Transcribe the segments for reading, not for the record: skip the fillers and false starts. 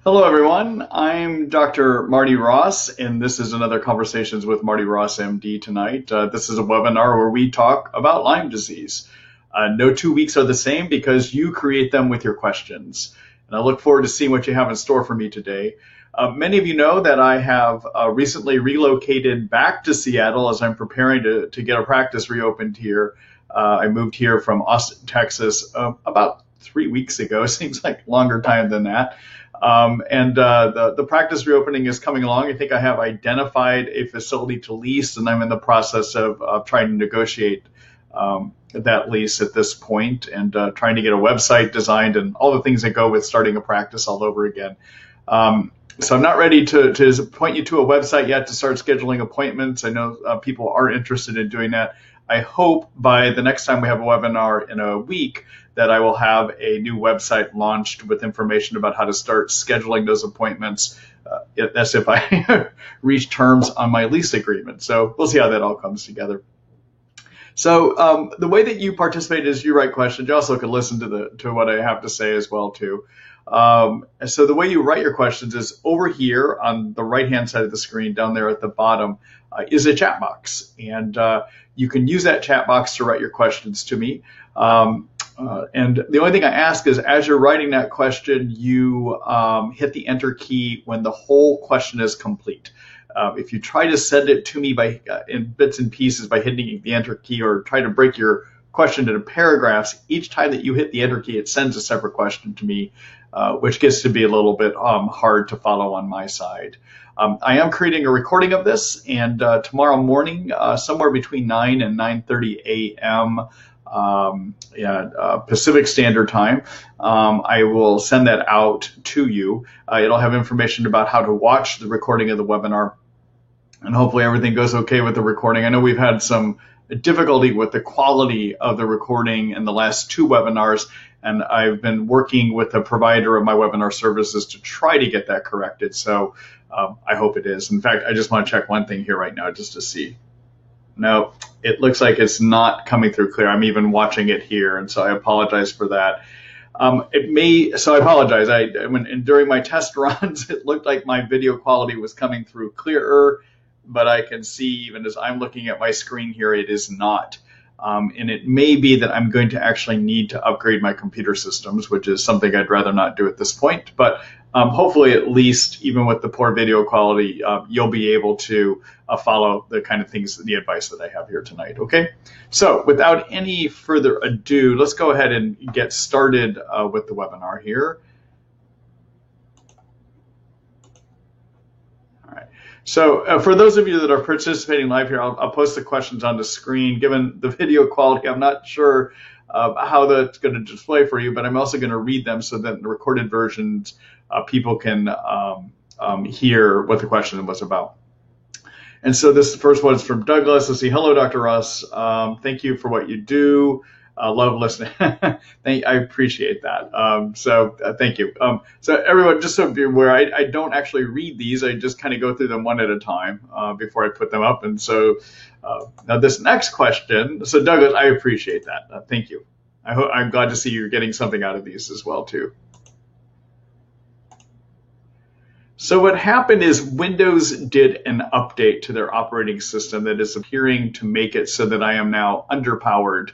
Hello, everyone. I'm Dr. Marty Ross, and this is another Conversations with Marty Ross, MD tonight. This is a webinar where we talk about Lyme disease. No 2 weeks are the same because you create them with your questions. And I look forward to seeing what you have in store for me today. Many of you know that I have recently relocated back to Seattle as I'm preparing to get a practice reopened here. I moved here from Austin, Texas about 3 weeks ago. Seems like longer time than that. The practice reopening is coming along. I think I have identified a facility to lease, and I'm in the process of trying to negotiate that lease at this point, and trying to get a website designed and all the things that go with starting a practice all over again. So I'm not ready to point you to a website yet to start scheduling appointments. I know people are interested in doing that. I hope by the next time we have a webinar in a week that I will have a new website launched with information about how to start scheduling those appointments. That's if I reach terms on my lease agreement. So we'll see how that all comes together. So the way that you participate is you write questions. You also can listen to what I have to say as well too. So the way you write your questions is over here on the right-hand side of the screen, down there at the bottom, is a chat box, and you can use that chat box to write your questions to me. And the only thing I ask is, as you're writing that question, you hit the enter key when the whole question is complete. If you try to send it to me in bits and pieces by hitting the enter key, or try to break your question into paragraphs, each time that you hit the enter key, it sends a separate question to me, which gets to be a little bit hard to follow on my side. I am creating a recording of this, and tomorrow morning, somewhere between 9 and 9:30 a.m. Pacific Standard Time, I will send that out to you. It'll have information about how to watch the recording of the webinar, and hopefully everything goes okay with the recording. I know we've had some difficulty with the quality of the recording in the last 2 webinars, and I've been working with the provider of my webinar services to try to get that corrected. So I hope it is. In fact, I just want to check one thing here right now just to see. No, it looks like it's not coming through clear. I'm even watching it here, and so I apologize for that. So I apologize. During my test runs, it looked like my video quality was coming through clearer, but I can see even as I'm looking at my screen here, it is not. And it may be that I'm going to actually need to upgrade my computer systems, which is something I'd rather not do at this point. But hopefully, at least, even with the poor video quality, you'll be able to follow the kind of things, the advice that I have here tonight. Okay, so without any further ado, let's go ahead and get started with the webinar here. So for those of you that are participating live here, I'll post the questions on the screen. Given the video quality, I'm not sure how that's going to display for you, but I'm also going to read them so that in the recorded versions, people can hear what the question was about. And so this first one is from Douglas. Let's see. Hello, Dr. Ross. Thank you for what you do. Love listening. I appreciate that. Thank you. So everyone, just so you're aware, I don't actually read these. I just kind of go through them one at a time before I put them up. And so now this next question. So Douglas, I appreciate that. Thank you. I'm glad to see you're getting something out of these as well too. So what happened is Windows did an update to their operating system that is appearing to make it so that I am now underpowered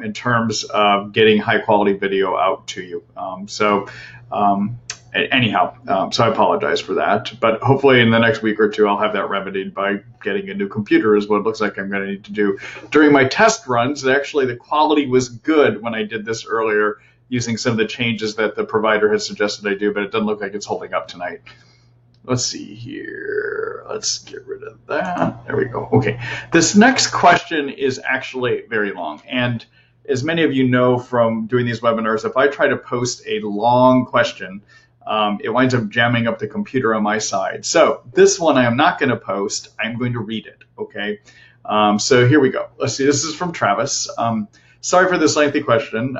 in terms of getting high quality video out to you. So I apologize for that, but hopefully in the next week or two, I'll have that remedied by getting a new computer is what it looks like I'm going to need to do. During my test runs, actually the quality was good when I did this earlier using some of the changes that the provider had suggested I do, but it doesn't look like it's holding up tonight. Let's see here. Let's get rid of that. There we go. Okay. This next question is actually very long. And as many of you know from doing these webinars, if I try to post a long question, it winds up jamming up the computer on my side. So this one I am not going to post. I'm going to read it. Okay. So here we go. Let's see. This is from Travis. Sorry for this lengthy question.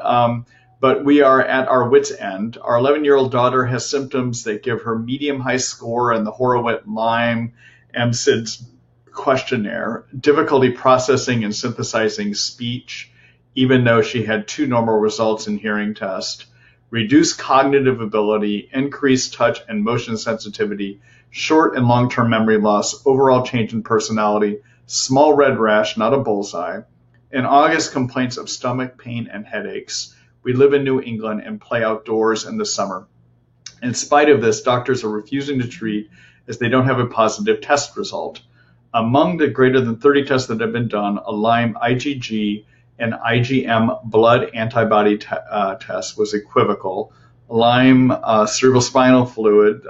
But we are at our wit's end. Our 11-year-old daughter has symptoms that give her medium-high score in the Horowitz-Lyme MSIDS questionnaire, difficulty processing and synthesizing speech, even though she had 2 normal results in hearing test, reduced cognitive ability, increased touch and motion sensitivity, short and long-term memory loss, overall change in personality, small red rash, not a bullseye. In August, complaints of stomach pain and headaches. We live in New England and play outdoors in the summer. In spite of this, doctors are refusing to treat as they don't have a positive test result. Among the greater than 30 tests that have been done, a Lyme IgG and IgM blood antibody test was equivocal. Lyme cerebrospinal fluid,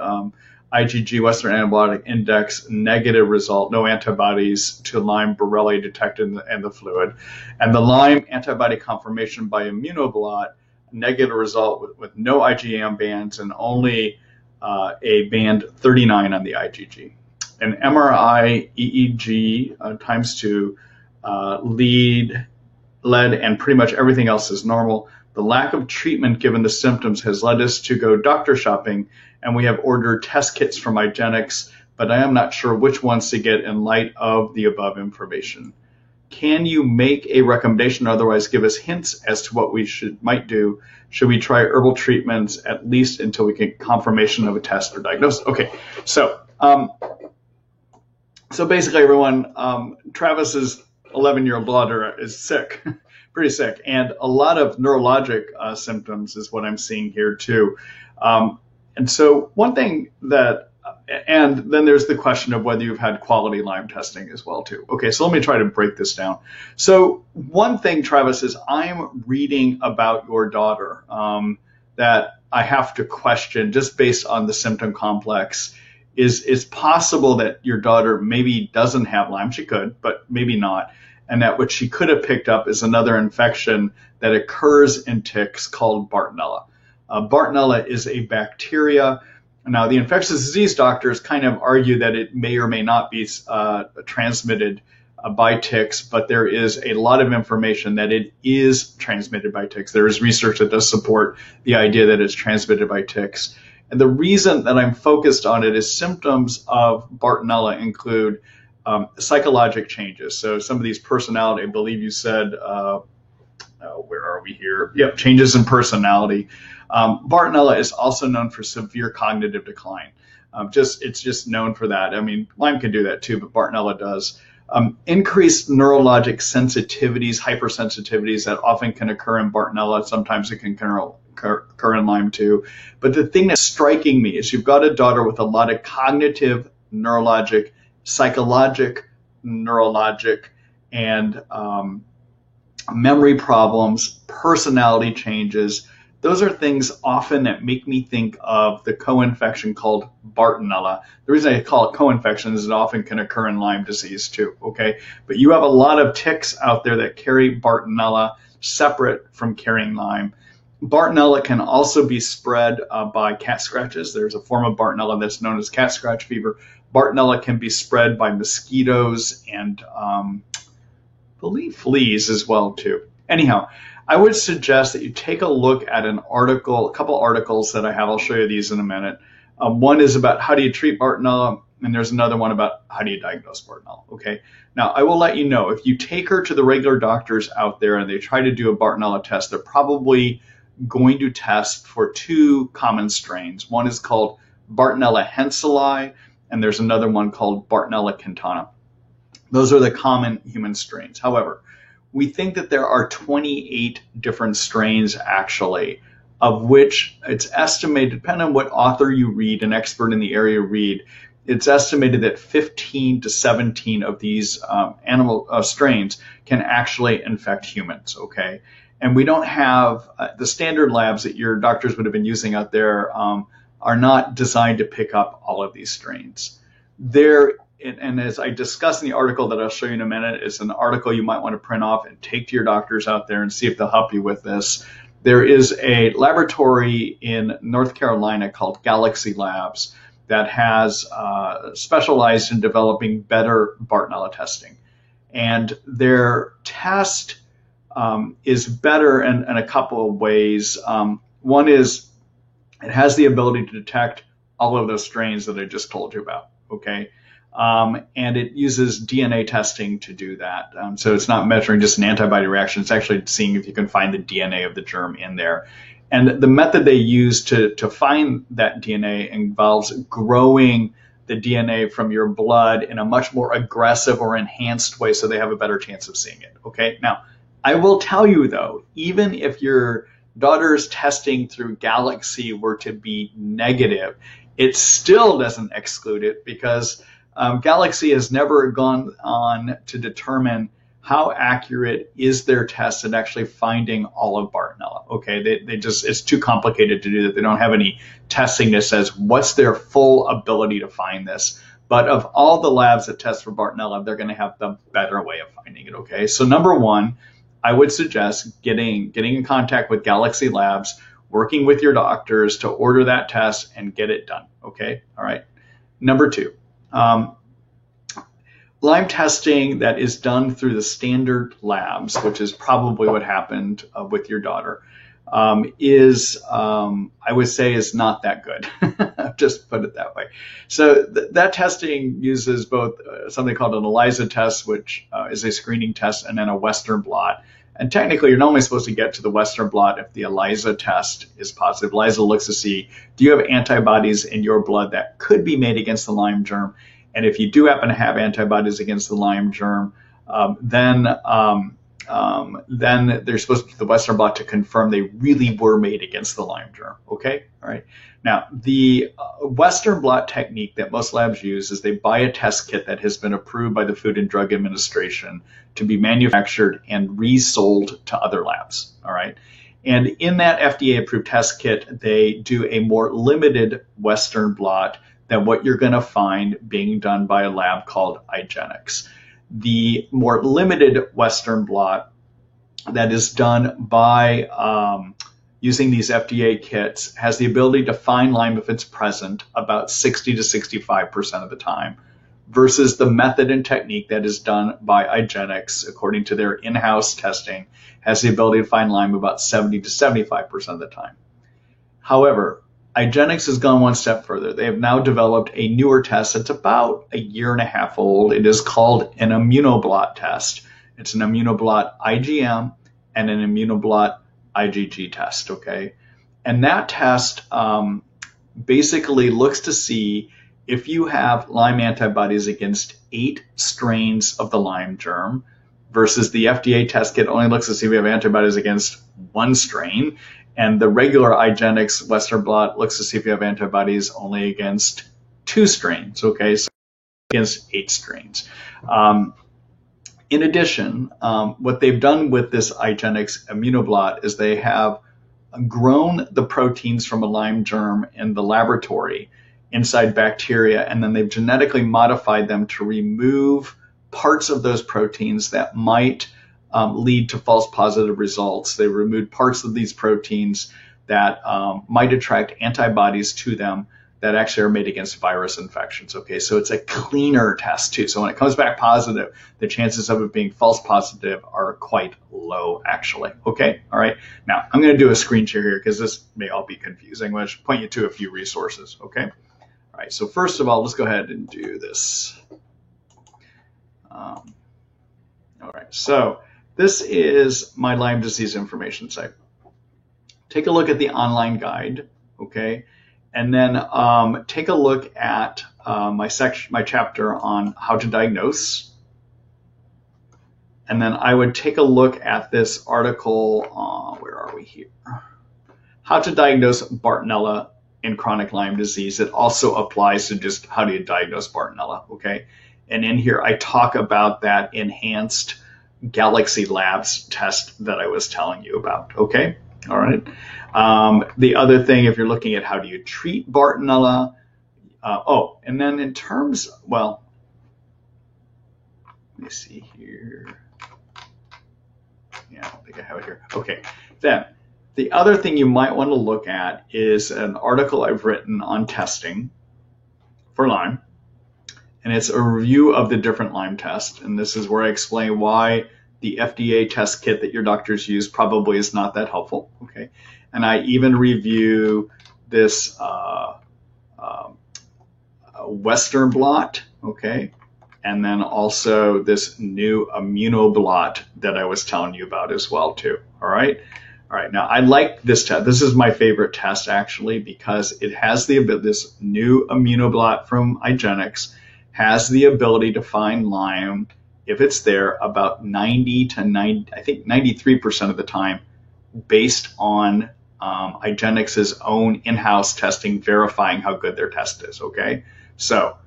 IgG Western Antibiotic Index, negative result, no antibodies to Lyme Borrelia detected in the fluid. And the Lyme antibody confirmation by immunoblot, negative result with no IgM bands and only a band 39 on the IgG. An MRI EEG times 2 lead, and pretty much everything else is normal. The lack of treatment given the symptoms has led us to go doctor shopping, and we have ordered test kits from IGeneX, but I am not sure which ones to get in light of the above information. Can you make a recommendation or otherwise give us hints as to what we might do? Should we try herbal treatments at least until we get confirmation of a test or diagnosis? Okay, so basically everyone, Travis's 11-year-old daughter is sick, pretty sick, and a lot of neurologic symptoms is what I'm seeing here too. And so one thing and then there's the question of whether you've had quality Lyme testing as well too. Okay, so let me try to break this down. So one thing, Travis, is I'm reading about your daughter that I have to question just based on the symptom complex. Is possible that your daughter maybe doesn't have Lyme. She could, but maybe not. And that what she could have picked up is another infection that occurs in ticks called Bartonella. Bartonella is a bacteria. Now, the infectious disease doctors kind of argue that it may or may not be transmitted by ticks, but there is a lot of information that it is transmitted by ticks. There is research that does support the idea that it's transmitted by ticks. And the reason that I'm focused on it is symptoms of Bartonella include psychologic changes. So some of these personality, I believe you said, where are we here? Yep, changes in personality. Bartonella is also known for severe cognitive decline. It's just known for that. I mean, Lyme can do that too, but Bartonella does. Increased neurologic sensitivities, hypersensitivities that often can occur in Bartonella. Sometimes it can occur in Lyme too. But the thing that's striking me is you've got a daughter with a lot of cognitive, neurologic, psychologic, neurologic, and memory problems, personality changes. Those are things often that make me think of the co-infection called Bartonella. The reason I call it co-infection is it often can occur in Lyme disease too, okay? But you have a lot of ticks out there that carry Bartonella separate from carrying Lyme. Bartonella can also be spread by cat scratches. There's a form of Bartonella that's known as cat scratch fever. Bartonella can be spread by mosquitoes and I believe fleas as well too. Anyhow, I would suggest that you take a look at a couple articles that I have. I'll show you these in a minute. One is about how do you treat Bartonella, and there's another one about how do you diagnose Bartonella. Okay. Now, I will let you know, if you take her to the regular doctors out there and they try to do a Bartonella test, they're probably going to test for two common strains. One is called Bartonella henselae, and there's another one called Bartonella quintana. Those are the common human strains. However, we think that there are 28 different strains actually, of which it's estimated, depending on what author you read, an expert in the area read, it's estimated that 15 to 17 of these animal strains can actually infect humans, okay? And we don't have, the standard labs that your doctors would have been using out there are not designed to pick up all of these strains. And as I discussed in the article that I'll show you in a minute, is an article you might want to print off and take to your doctors out there and see if they'll help you with this. There is a laboratory in North Carolina called Galaxy Labs that has specialized in developing better Bartonella testing. And their test is better in a couple of ways. One is it has the ability to detect all of those strains that I just told you about, okay? And it uses DNA testing to do that. So it's not measuring just an antibody reaction. It's actually seeing if you can find the DNA of the germ in there. And the method they use to find that DNA involves growing the DNA from your blood in a much more aggressive or enhanced way so they have a better chance of seeing it. Okay. Now, I will tell you though, even if your daughter's testing through Galaxy were to be negative, it still doesn't exclude it because Galaxy has never gone on to determine how accurate is their test at actually finding all of Bartonella. Okay, they just, it's too complicated to do that. They don't have any testing that says what's their full ability to find this. But of all the labs that test for Bartonella, they're going to have the better way of finding it. Okay, so number one, I would suggest getting in contact with Galaxy Labs, working with your doctors to order that test and get it done. Okay, all right. Number two. Lyme testing that is done through the standard labs, which is probably what happened with your daughter, I would say, is not that good. Just put it that way. So that testing uses both something called an ELISA test, which is a screening test, and then a Western blot. And technically, you're normally supposed to get to the Western blot if the ELISA test is positive. ELISA looks to see, do you have antibodies in your blood that could be made against the Lyme germ? And if you do happen to have antibodies against the Lyme germ, then they're supposed to do the Western blot to confirm they really were made against the Lyme germ. Okay, all right. Now, the Western blot technique that most labs use is they buy a test kit that has been approved by the Food and Drug Administration to be manufactured and resold to other labs. All right. And in that FDA-approved test kit, they do a more limited Western blot than what you're going to find being done by a lab called IGeneX. The more limited Western blot that is done by using these FDA kits has the ability to find Lyme if it's present about 60 to 65% of the time, versus the method and technique that is done by IGeneX, according to their in-house testing, has the ability to find Lyme about 70 to 75% of the time. However, IGeneX has gone one step further. They have now developed a newer test that's about a year and a half old. It is called an immunoblot test. It's an immunoblot IgM and an immunoblot IgG test, okay? And that test basically looks to see if you have Lyme antibodies against 8 strains of the Lyme germ, versus the FDA test kit only looks to see if you have antibodies against 1 strain. And the regular IGeneX Western blot looks to see if you have antibodies only against 2 strains, okay, so against 8 strains. In addition, what they've done with this IGeneX immunoblot is they have grown the proteins from a Lyme germ in the laboratory inside bacteria, and then they've genetically modified them to remove parts of those proteins that might lead to false positive results. They removed parts of these proteins that might attract antibodies to them that actually are made against virus infections. Okay, so it's a cleaner test too. So when it comes back positive, the chances of it being false positive are quite low, actually. Okay, all right. Now I'm going to do a screen share here because this may all be confusing. I'm going to point you to a few resources. Okay, all right. So first of all, let's go ahead and do this. All right. So this is my Lyme disease information site. Take a look at the online guide, okay? And then take a look at my chapter on how to diagnose. And then I would take a look at this article, where are we here? How to diagnose Bartonella in chronic Lyme disease. It also applies to just how do you diagnose Bartonella, okay? And in here, I talk about that enhanced Galaxy Labs test that I was telling you about, okay? All right. The other thing, if you're looking at how do you treat Bartonella, and then in terms, well, let me see here. Yeah, I don't think I have it here. Okay, then the other thing you might want to look at is an article I've written on testing for Lyme. And it's a review of the different Lyme tests. And this is where I explain why the FDA test kit that your doctors use probably is not that helpful. Okay. And I even review this Western blot. Okay. And then also this new immunoblot that I was telling you about as well too. All right. All right, now I like this test. This is my favorite test actually because it has the ability, this new immunoblot from IGeneX has the ability to find Lyme if it's there about 90 to 90, I think 93% of the time based on IGeneX's own in-house testing verifying how good their test is, okay? So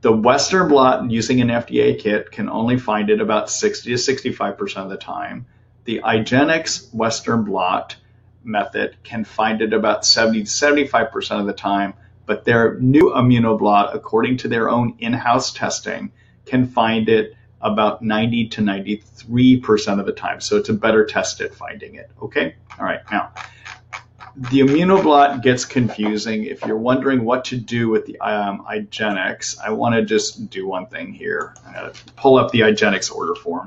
the Western blot using an FDA kit can only find it about 60 to 65% of the time. The IGeneX Western blot method can find it about 70 to 75% of the time, but their new immunoblot, according to their own in-house testing, can find it about 90 to 93% of the time. So it's a better test at finding it, okay? All right, now, the immunoblot gets confusing. If you're wondering what to do with the IGeneX, I want to just do one thing here. I'm going to pull up the IGeneX order form.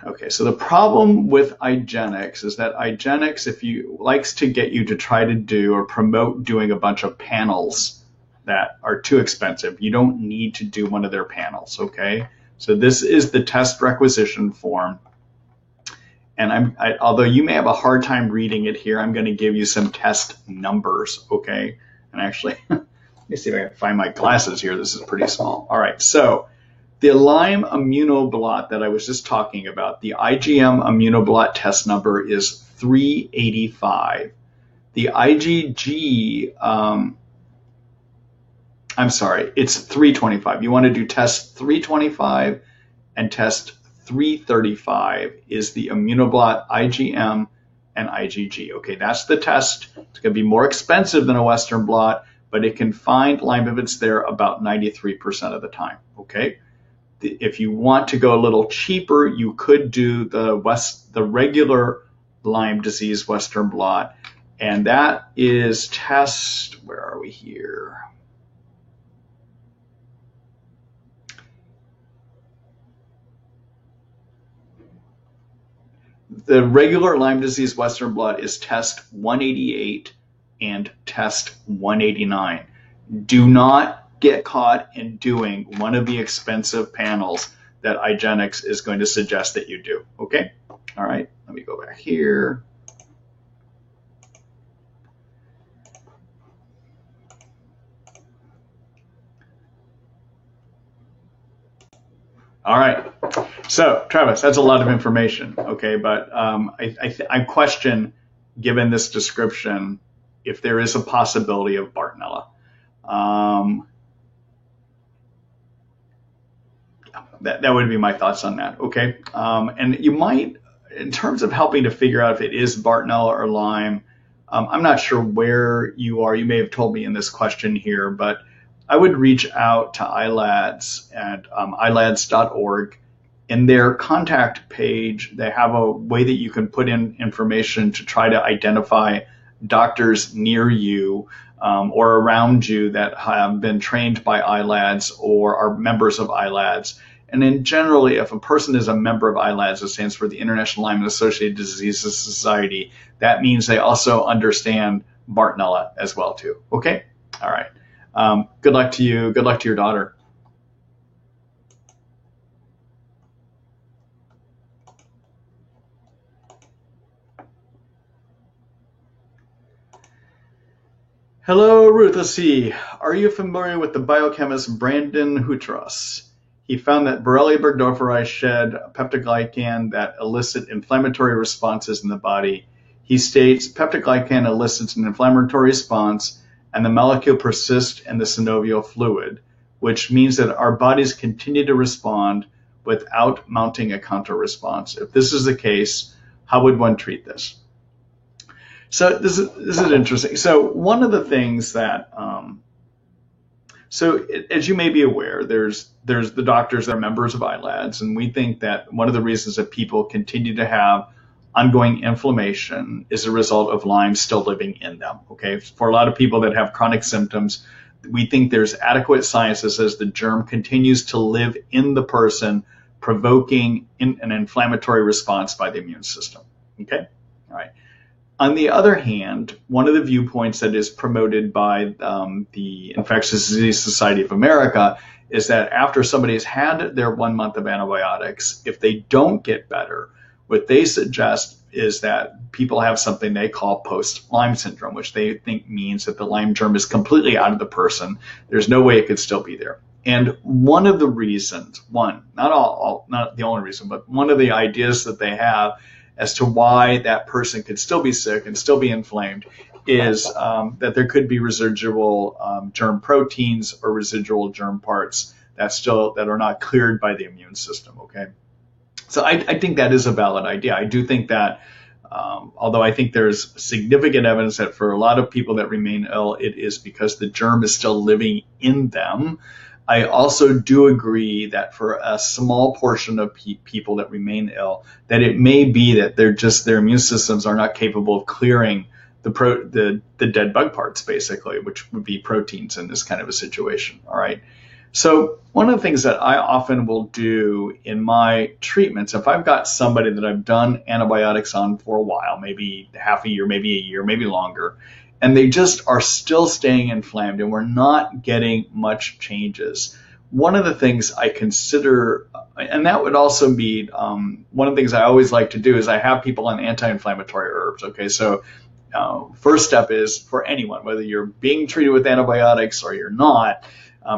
Okay, so the problem with IGeneX is that IGeneX, if you likes to get you to try to do or promote doing a bunch of panels that are too expensive. You don't need to do one of their panels, okay? So this is the test requisition form. And although you may have a hard time reading it here, I'm going to give you some test numbers, okay? And actually, let me see if I can find my glasses here. This is pretty small. All right, so the Lyme immunoblot that I was just talking about, the IgM immunoblot test number is 385. The IgG, I'm sorry, it's 325. You want to do test 325 and test 335 is the immunoblot IgM and IgG. Okay, that's the test. It's going to be more expensive than a Western blot, but it can find Lyme if it's there about 93% of the time. Okay. If you want to go a little cheaper, you could do the regular Lyme disease Western blot, and that is test, where are we here? The regular Lyme disease Western blot is test 188 and test 189. Do not get caught in doing one of the expensive panels that IGeneX is going to suggest that you do, okay? All right, let me go back here. All right, so Travis, that's a lot of information, okay? But I question, given this description, if there is a possibility of Bartonella. That would be my thoughts on that, okay? And you might, in terms of helping to figure out if it is Bartonella or Lyme, I'm not sure where you are. You may have told me in this question here, but I would reach out to ILADS at ilads.org. In their contact page, they have a way that you can put in information to try to identify doctors near you or around you that have been trained by ILADS or are members of ILADS. And then generally, if a person is a member of ILADS, it stands for the International Lyme and Associated Diseases Society, that means they also understand Bartonella as well too. Okay? All right. Good luck to you. Good luck to your daughter. Hello, Ruth. Let's see. Are you familiar with the biochemist Brandon Houtros? He found that Borrelia burgdorferi shed peptidoglycan that elicit inflammatory responses in the body. He states peptidoglycan elicits an inflammatory response and the molecule persists in the synovial fluid, which means that our bodies continue to respond without mounting a counter response. If this is the case, how would one treat this? So this is interesting. So one of the things that, as you may be aware, there's the doctors that are members of ILADS, and we think that one of the reasons that people continue to have ongoing inflammation is a result of Lyme still living in them. Okay, for a lot of people that have chronic symptoms, we think there's adequate science that says the germ continues to live in the person, provoking an inflammatory response by the immune system. Okay, all right. On the other hand, one of the viewpoints that is promoted by the Infectious Disease Society of America is that after somebody has had their 1 month of antibiotics, if they don't get better, what they suggest is that people have something they call post-Lyme syndrome, which they think means that the Lyme germ is completely out of the person. There's no way it could still be there. And one of the reasons, not the only reason, but one of the ideas that they have as to why that person could still be sick and still be inflamed is that there could be residual germ proteins or residual germ parts that are not cleared by the immune system. Okay, so I think that is a valid idea. I do think that, although I think there's significant evidence that for a lot of people that remain ill, it is because the germ is still living in them. I also do agree that for a small portion of people that remain ill, that it may be that their immune systems are not capable of clearing the dead bug parts, basically, which would be proteins in this kind of a situation. All right. So one of the things that I often will do in my treatments, if I've got somebody that I've done antibiotics on for a while, maybe half a year, maybe longer, and they just are still staying inflamed and we're not getting much changes, one of the things I consider, and that would also be one of the things I always like to do, is I have people on anti-inflammatory herbs. Okay, so first step is for anyone, whether you're being treated with antibiotics or you're not,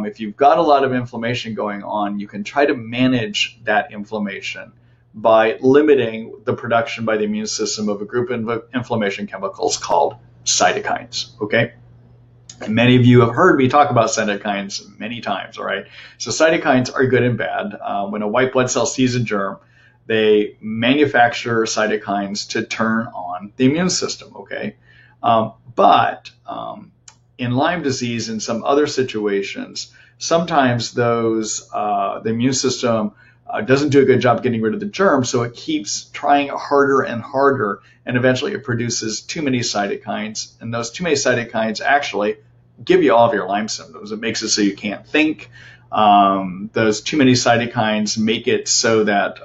if you've got a lot of inflammation going on, you can try to manage that inflammation by limiting the production by the immune system of a group of inflammation chemicals called cytokines. Okay, and many of you have heard me talk about cytokines many times. All right, so cytokines are good and bad. When a white blood cell sees a germ, they manufacture cytokines to turn on the immune system. Okay, but in Lyme disease and some other situations, sometimes the immune system doesn't do a good job getting rid of the germ, so it keeps trying harder and harder, and eventually it produces too many cytokines, and those too many cytokines actually give you all of your Lyme symptoms. It makes it so you can't think. Those too many cytokines make it so that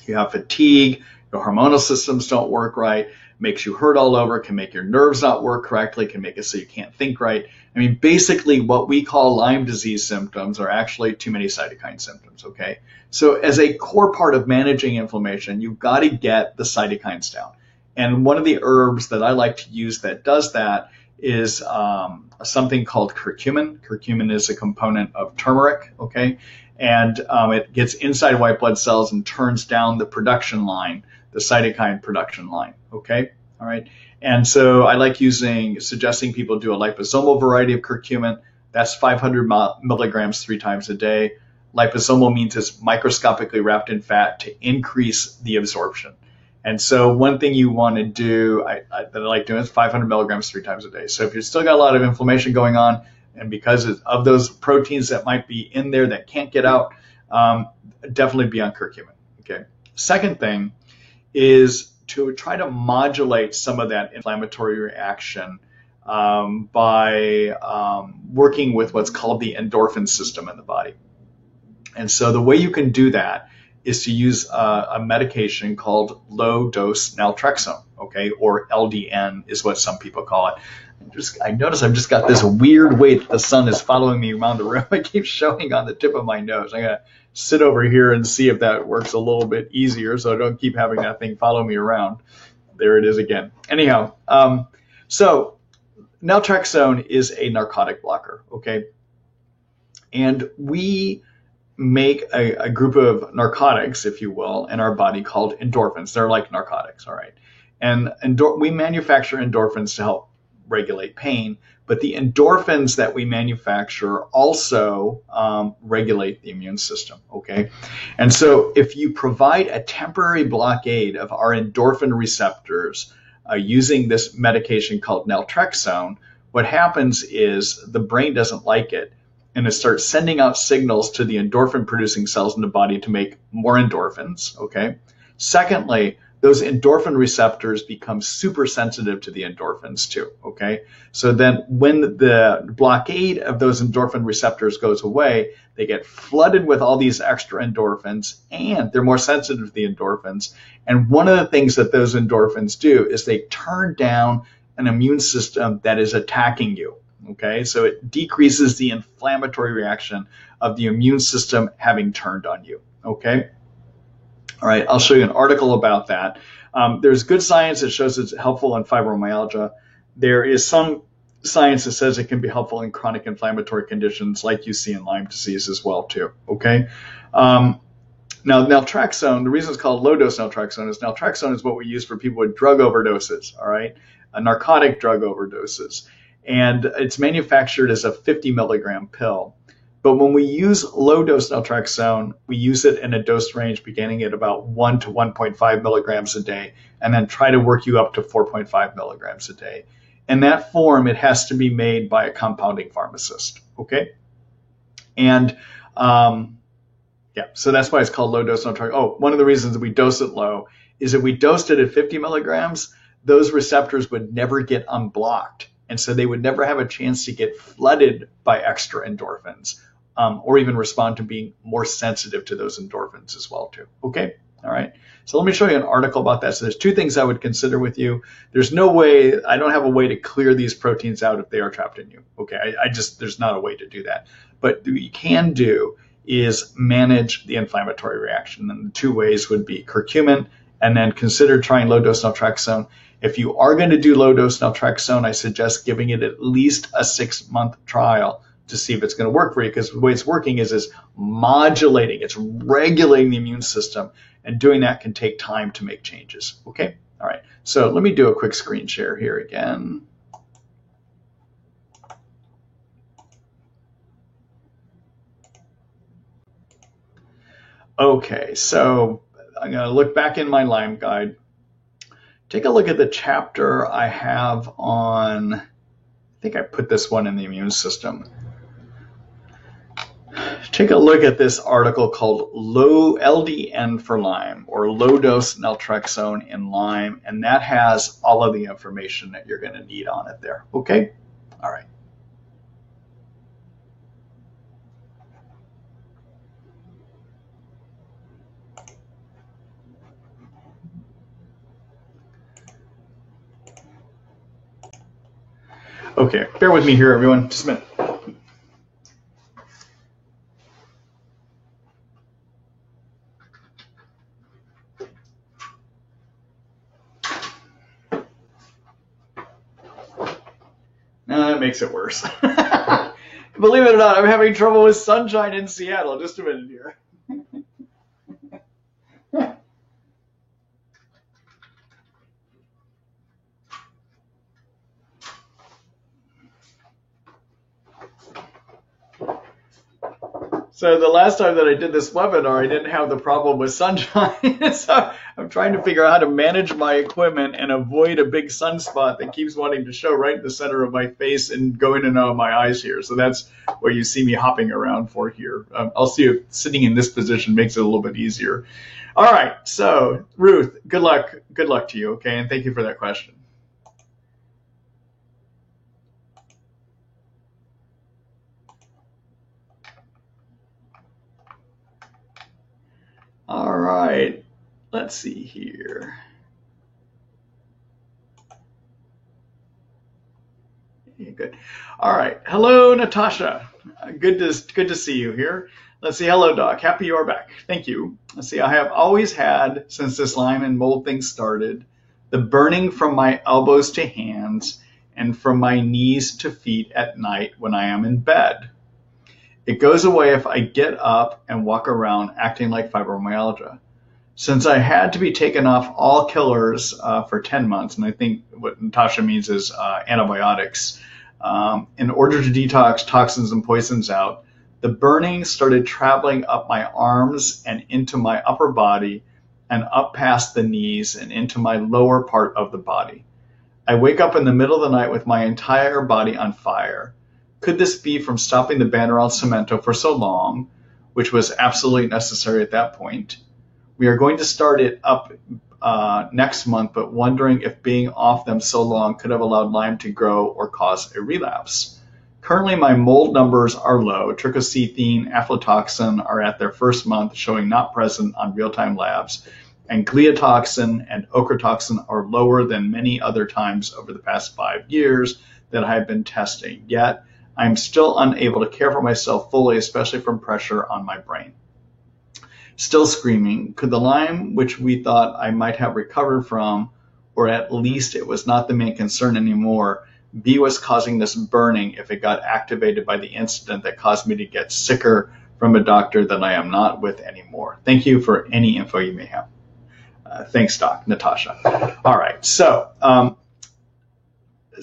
you have fatigue, your hormonal systems don't work right, makes you hurt all over, can make your nerves not work correctly, can make it so you can't think right. I mean, basically what we call Lyme disease symptoms are actually too many cytokine symptoms, okay? So as a core part of managing inflammation, you've got to get the cytokines down. And one of the herbs that I like to use that does that is something called curcumin. Curcumin is a component of turmeric, okay? And it gets inside white blood cells and turns down the production line, the cytokine production line, okay? All right. And so I like suggesting people do a liposomal variety of curcumin. That's 500 milligrams 3 times a day. Liposomal means it's microscopically wrapped in fat to increase the absorption. And so one thing you want to do that I like doing is 500 milligrams 3 times a day. So if you've still got a lot of inflammation going on, and because of those proteins that might be in there that can't get out, definitely be on curcumin. Okay. Second thing is to try to modulate some of that inflammatory reaction by working with what's called the endorphin system in the body. And so the way you can do that is to use a medication called low-dose naltrexone, okay, or LDN is what some people call it. I notice I've just got this weird way that the sun is following me around the room. It keeps showing on the tip of my nose. I'm going to sit over here and see if that works a little bit easier so I don't keep having that thing follow me around. There it is again. Anyhow, so naltrexone is a narcotic blocker, okay? And we make a group of narcotics, if you will, in our body called endorphins. They're like narcotics, all right? And we manufacture endorphins to help regulate pain, but the endorphins that we manufacture also regulate the immune system, okay? And so if you provide a temporary blockade of our endorphin receptors using this medication called naltrexone, what happens is the brain doesn't like it, and it starts sending out signals to the endorphin-producing cells in the body to make more endorphins, okay? Secondly, those endorphin receptors become super sensitive to the endorphins too, okay? So then when the blockade of those endorphin receptors goes away, they get flooded with all these extra endorphins, and they're more sensitive to the endorphins. And one of the things that those endorphins do is they turn down an immune system that is attacking you. Okay, so it decreases the inflammatory reaction of the immune system having turned on you. Okay, all right, I'll show you an article about that. There's good science that shows it's helpful in fibromyalgia. There is some science that says it can be helpful in chronic inflammatory conditions like you see in Lyme disease as well too. Okay. Now, naltrexone, the reason it's called low-dose naltrexone is what we use for people with drug overdoses, all right, narcotic drug overdoses. And it's manufactured as a 50 milligram pill. But when we use low-dose naltrexone, we use it in a dose range beginning at about 1 to 1.5 milligrams a day, and then try to work you up to 4.5 milligrams a day. In that form, it has to be made by a compounding pharmacist, okay? And yeah, so that's why it's called low-dose naltrexone. Oh, one of the reasons that we dose it low is if we dosed it at 50 milligrams, those receptors would never get unblocked. And so they would never have a chance to get flooded by extra endorphins, or even respond to being more sensitive to those endorphins as well too. Okay, all right. So let me show you an article about that. So there's two things I would consider with you. There's no way, I don't have a way to clear these proteins out if they are trapped in you. Okay, there's not a way to do that. But what you can do is manage the inflammatory reaction. And the two ways would be curcumin, and then consider trying low-dose naltrexone. If you are going to do low-dose naltrexone, I suggest giving it at least a 6-month trial to see if it's going to work for you, because the way it's working is modulating, it's regulating the immune system, and doing that can take time to make changes. Okay, all right. So let me do a quick screen share here again. Okay, so I'm going to look back in my Lyme guide. Take a look at the chapter I have on, I think I put this one in the immune system. Take a look at this article called Low LDN for Lyme, or low dose naltrexone in Lyme, and that has all of the information that you're going to need on it there. Okay? All right. Okay, bear with me here, everyone. Just a minute. No, that makes it worse. Believe it or not, I'm having trouble with sunshine in Seattle. Just a minute here. So the last time that I did this webinar, I didn't have the problem with sunshine. So I'm trying to figure out how to manage my equipment and avoid a big sunspot that keeps wanting to show right in the center of my face and go in and out of my eyes here. So that's what you see me hopping around for here. I'll see if sitting in this position makes it a little bit easier. All right, so Ruth, good luck to you, okay? And thank you for that question. All right, let's see here. Yeah, good. All right, hello, Natasha. Good to see you here. Let's see, hello, Doc. Happy you are back. Thank you. Let's see, I have always had, since this Lyme and mold thing started, the burning from my elbows to hands and from my knees to feet at night when I am in bed. It goes away if I get up and walk around acting like fibromyalgia. Since I had to be taken off all killers for 10 months, and I think what Natasha means is antibiotics, in order to detox toxins and poisons out, the burning started traveling up my arms and into my upper body and up past the knees and into my lower part of the body. I wake up in the middle of the night with my entire body on fire. Could this be from stopping the ban around cemento for so long, which was absolutely necessary at that point? We are going to start it up next month, but wondering if being off them so long could have allowed Lyme to grow or cause a relapse. Currently, my mold numbers are low. Trichosethine, aflatoxin are at their first month, showing not present on real-time labs, and gliotoxin and ochratoxin are lower than many other times over the past 5 years. that I have been testing. Yet, I'm still unable to care for myself fully, especially from pressure on my brain. Still screaming. Could the Lyme, which we thought I might have recovered from, or at least it was not the main concern anymore, be what's causing this burning if it got activated by the incident that caused me to get sicker from a doctor that I am not with anymore? Thank you for any info you may have. Thanks, Doc. Natasha. All right. So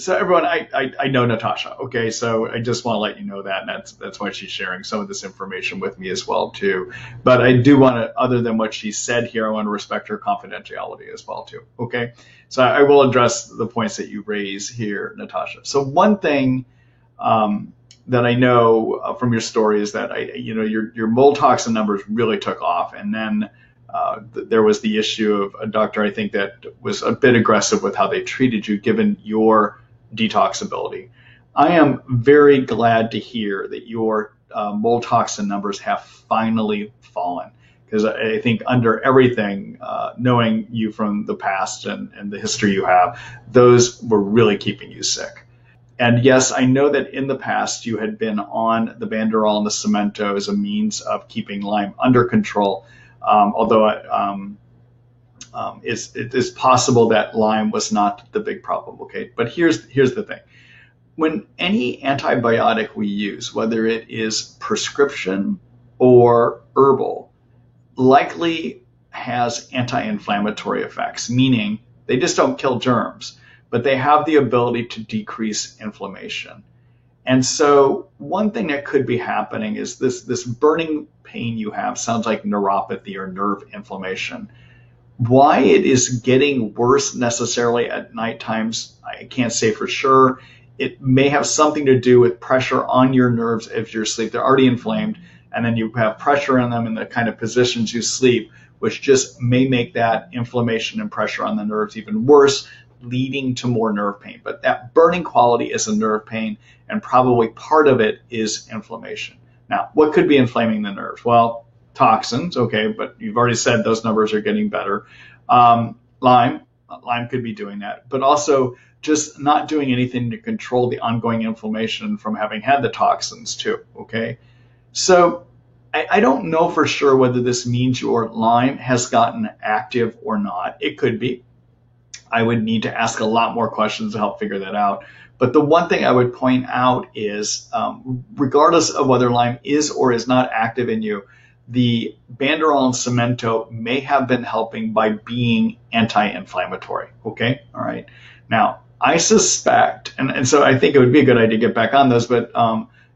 everyone, I know Natasha. Okay. So I just want to let you know that. And that's why she's sharing some of this information with me as well, too. But I do want to, other than what she said here, I want to respect her confidentiality as well, too. Okay. So I will address the points that you raise here, Natasha. So one thing that I know from your story is that your mold toxin numbers really took off, and then there was the issue of a doctor, I think, that was a bit aggressive with how they treated you, given your detox ability. I am very glad to hear that your mold toxin numbers have finally fallen, because I think under everything, knowing you from the past and the history you have, those were really keeping you sick. And yes, I know that in the past you had been on the Banderol and the Cemento as a means of keeping Lyme under control. Although it is possible that Lyme was not the big problem, okay? But here's the thing. When any antibiotic we use, whether it is prescription or herbal, likely has anti-inflammatory effects, meaning they just don't kill germs, but they have the ability to decrease inflammation. And so one thing that could be happening is this burning pain you have sounds like neuropathy or nerve inflammation. Why it is getting worse necessarily at night times, I can't say for sure. It may have something to do with pressure on your nerves as you sleep. They're already inflamed, and then you have pressure on them in the kind of positions you sleep, which just may make that inflammation and pressure on the nerves even worse, leading to more nerve pain. But that burning quality is a nerve pain, and probably part of it is inflammation. Now, what could be inflaming the nerves? Well, toxins, okay, but you've already said those numbers are getting better. Lyme could be doing that, but also just not doing anything to control the ongoing inflammation from having had the toxins too, okay? So I don't know for sure whether this means your Lyme has gotten active or not. It could be. I would need to ask a lot more questions to help figure that out. But the one thing I would point out is, regardless of whether Lyme is or is not active in you, the Banderol and Cemento may have been helping by being anti-inflammatory. Okay, all right. Now, I suspect, and so I think it would be a good idea to get back on those, but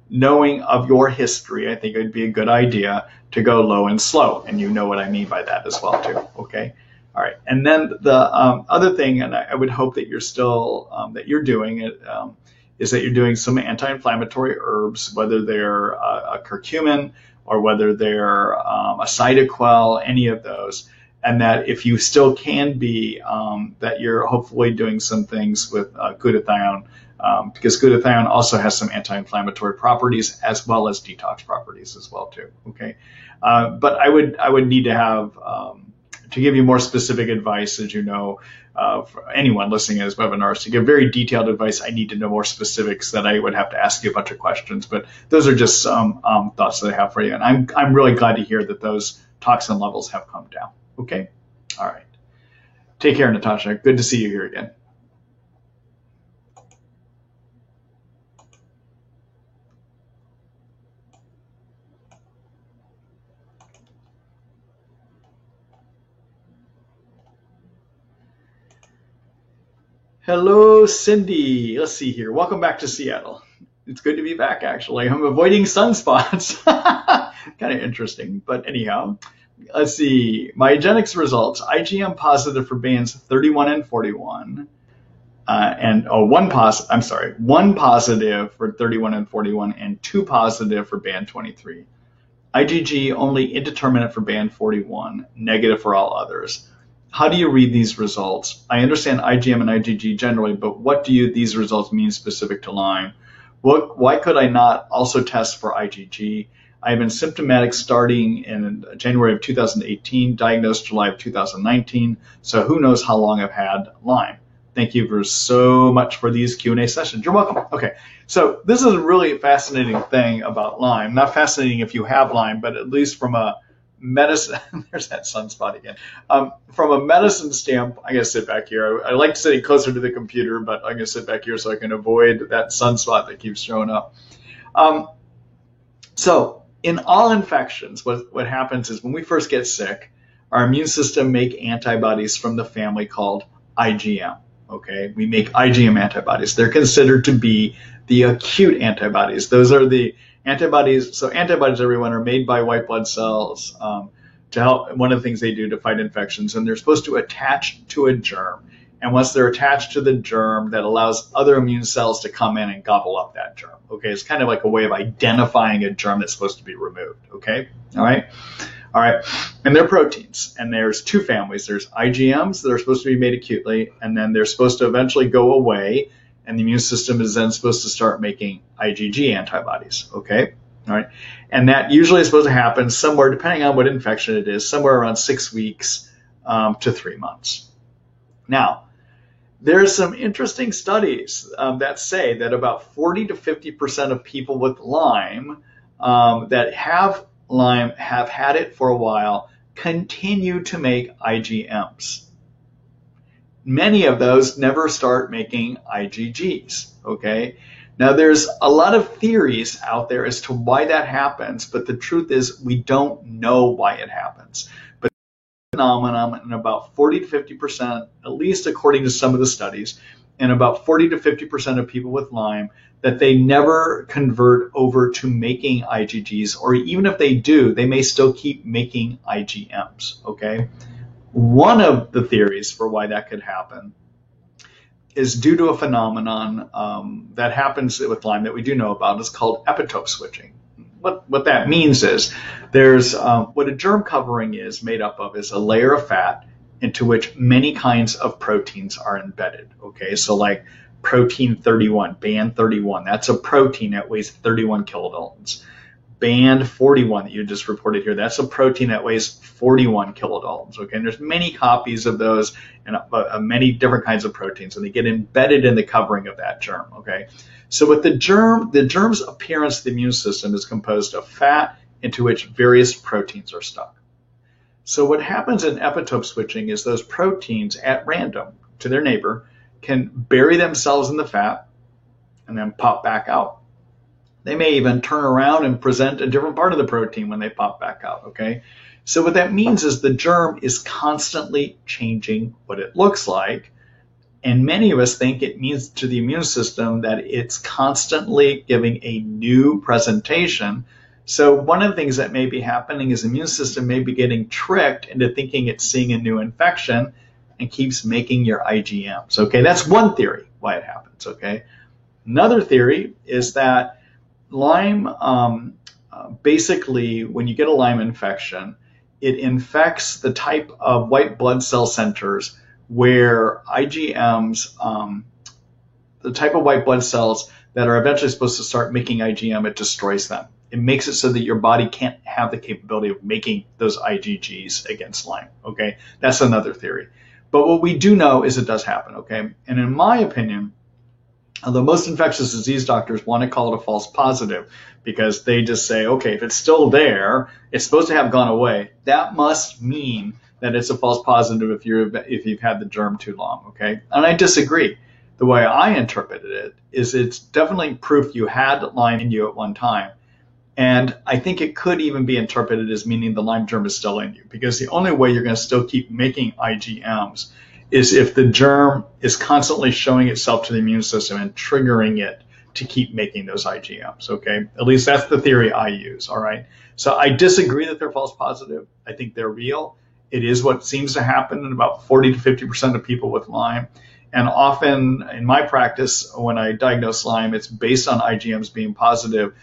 knowing of your history, I think it would be a good idea to go low and slow. And you know what I mean by that as well, too. Okay. All right. And then the other thing, and I would hope that you're still, that you're doing it, is that you're doing some anti-inflammatory herbs, whether they're a curcumin or whether they're a Cytoquel, any of those. And that if you still can be, that you're hopefully doing some things with glutathione, because glutathione also has some anti-inflammatory properties as well as detox properties as well too. Okay, but I would need to have to give you more specific advice, as you know, for anyone listening to this webinars, to give very detailed advice, I need to know more specifics that I would have to ask you a bunch of questions. But those are just some thoughts that I have for you, and I'm really glad to hear that those toxin levels have come down. Okay, all right. Take care, Natasha. Good to see you here again. Hello, Cindy. Let's see here. Welcome back to Seattle. It's good to be back, actually. I'm avoiding sunspots. Kind of interesting, but anyhow. Let's see. My Eugenics results. IgM positive for bands 31 and 41. One positive for 31 and 41, and 2 positive for band 23. IgG only indeterminate for band 41, negative for all others. How do you read these results? I understand IgM and IgG generally, but what do these results mean specific to Lyme? Why could I not also test for IgG? I have been symptomatic starting in January of 2018, diagnosed July of 2019, so who knows how long I've had Lyme. Thank you for so much for these Q&A sessions. You're welcome. Okay, so this is a really fascinating thing about Lyme. Not fascinating if you have Lyme, but at least from a medicine, there's that sunspot again. From a medicine standpoint, I gotta sit back here. I like sitting closer to the computer, but I'm gonna sit back here so I can avoid that sunspot that keeps showing up. So in all infections, what happens is when we first get sick, our immune system make antibodies from the family called IgM. Okay, we make IgM antibodies. They're considered to be the acute antibodies. Those are the antibodies. So antibodies, everyone, are made by white blood cells to help. One of the things they do to fight infections, and they're supposed to attach to a germ. And once they're attached to the germ, that allows other immune cells to come in and gobble up that germ. Okay, it's kind of like a way of identifying a germ that's supposed to be removed. Okay, all right. All right, and they're proteins, and there's two families. There's IgMs that are supposed to be made acutely, and then they're supposed to eventually go away, and the immune system is then supposed to start making IgG antibodies, okay? All right, and that usually is supposed to happen somewhere, depending on what infection it is, somewhere around 6 weeks to 3 months. Now, there's some interesting studies that say that about 40 to 50% of people with Lyme that have Lyme have had it for a while continue to make IgMs. Many of those never start making IgGs, okay? Now there's a lot of theories out there as to why that happens, but the truth is we don't know why it happens. But the phenomenon in about 40 to 50%, at least according to some of the studies, and about 40 to 50% of people with Lyme, that they never convert over to making IgGs, or even if they do, they may still keep making IgMs, okay? One of the theories for why that could happen is due to a phenomenon that happens with Lyme that we do know about. It's called epitope switching. What that means is there's what a germ covering is made up of is a layer of fat into which many kinds of proteins are embedded, okay? So like protein 31, band 31, that's a protein that weighs 31 kilodaltons. Band 41 that you just reported here, that's a protein that weighs 41 kilodaltons, okay? And there's many copies of those and many different kinds of proteins, and they get embedded in the covering of that germ, okay? So with the germ's appearance to the immune system is composed of fat into which various proteins are stuck. So what happens in epitope switching is those proteins at random to their neighbor can bury themselves in the fat and then pop back out. They may even turn around and present a different part of the protein when they pop back out, okay? So what that means is the germ is constantly changing what it looks like, and many of us think it means to the immune system that it's constantly giving a new presentation. So one of the things that may be happening is the immune system may be getting tricked into thinking it's seeing a new infection and keeps making your IgMs, okay? That's one theory why it happens, okay? Another theory is that Lyme, basically, when you get a Lyme infection, it infects the type of white blood cell centers where IgMs, the type of white blood cells that are eventually supposed to start making IgM, it destroys them. It makes it so that your body can't have the capability of making those IgGs against Lyme, okay? That's another theory. But what we do know is it does happen, okay? And in my opinion, although most infectious disease doctors want to call it a false positive because they just say, okay, if it's still there, it's supposed to have gone away. That must mean that it's a false positive if you've had the germ too long, okay? And I disagree. The way I interpreted it is it's definitely proof you had Lyme in you at one time. And I think it could even be interpreted as meaning the Lyme germ is still in you, because the only way you're going to still keep making IgMs is if the germ is constantly showing itself to the immune system and triggering it to keep making those IgMs, okay? At least that's the theory I use, all right? So I disagree that they're false positive. I think they're real. It is what seems to happen in about 40 to 50% of people with Lyme. And often in my practice, when I diagnose Lyme, it's based on IgMs being positive,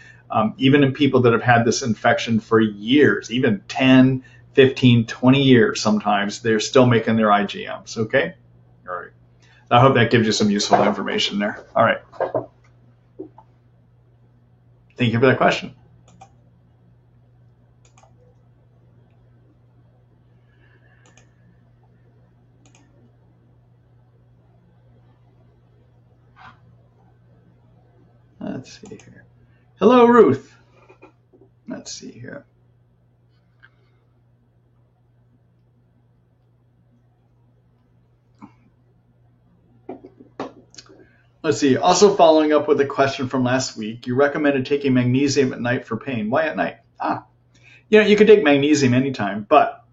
even in people that have had this infection for years, even 10, 15, 20 years sometimes, they're still making their IgMs, okay? All right. I hope that gives you some useful information there. All right. Thank you for that question. Let's see here. Hello, Ruth. Let's see here. Let's see. Also following up with a question from last week, you recommended taking magnesium at night for pain. Why at night? You can take magnesium anytime, but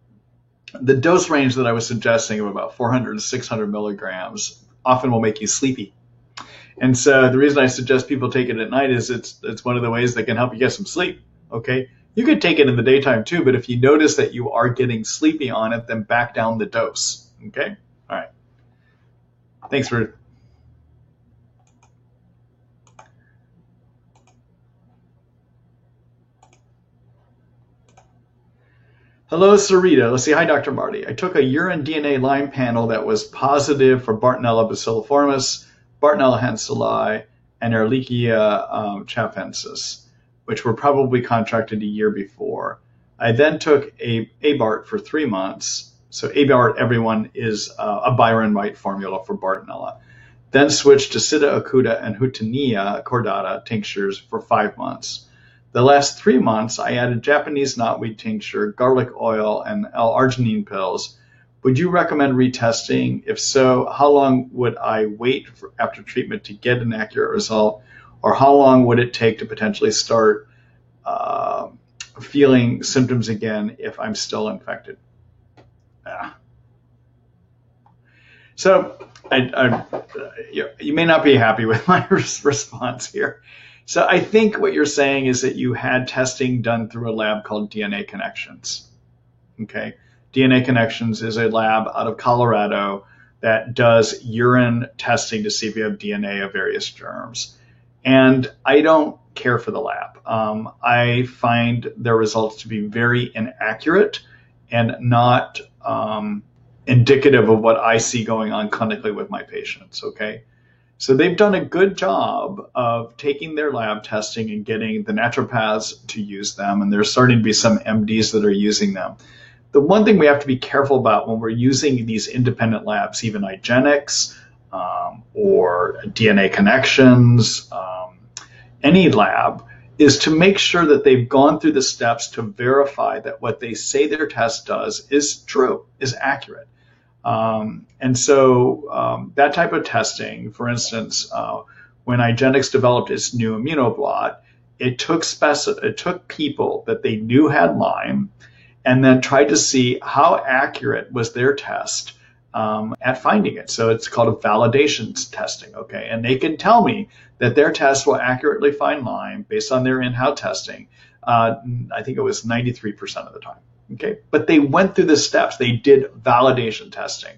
the dose range that I was suggesting of about 400 to 600 milligrams often will make you sleepy. And so the reason I suggest people take it at night is it's one of the ways that can help you get some sleep. Okay. You could take it in the daytime too, but if you notice that you are getting sleepy on it, then back down the dose. Okay. All right. Thanks, Ruth. Hello, Sarita. Let's see. Hi, Dr. Marty. I took a urine DNA Lyme panel that was positive for Bartonella bacilliformis, Bartonella hanseii, and Ehrlichia chafensis, which were probably contracted a year before. I then took ABART for 3 months. So ABART, everyone, is a Byron-White formula for Bartonella. Then switched to Sida acuta and Hutinia cordata tinctures for 5 months. The last 3 months, I added Japanese knotweed tincture, garlic oil, and L-arginine pills. Would you recommend retesting? If so, how long would I wait after treatment to get an accurate result? Or how long would it take to potentially start feeling symptoms again if I'm still infected? So you may not be happy with my response here. So I think what you're saying is that you had testing done through a lab called DNA Connections. Okay, DNA Connections is a lab out of Colorado that does urine testing to see if you have DNA of various germs. And I don't care for the lab. I find their results to be very inaccurate and not indicative of what I see going on clinically with my patients. Okay. So they've done a good job of taking their lab testing and getting the naturopaths to use them, and there's starting to be some MDs that are using them. The one thing we have to be careful about when we're using these independent labs, even IGeneX or DNA Connections, any lab, is to make sure that they've gone through the steps to verify that what they say their test does is true, is accurate. And so that type of testing, for instance, when IGeneX developed its new immunoblot, it took people that they knew had Lyme and then tried to see how accurate was their test at finding it. So it's called a validation testing, okay? And they can tell me that their test will accurately find Lyme based on their in-house testing. I think it was 93% of the time. Okay, but they went through the steps. They did validation testing.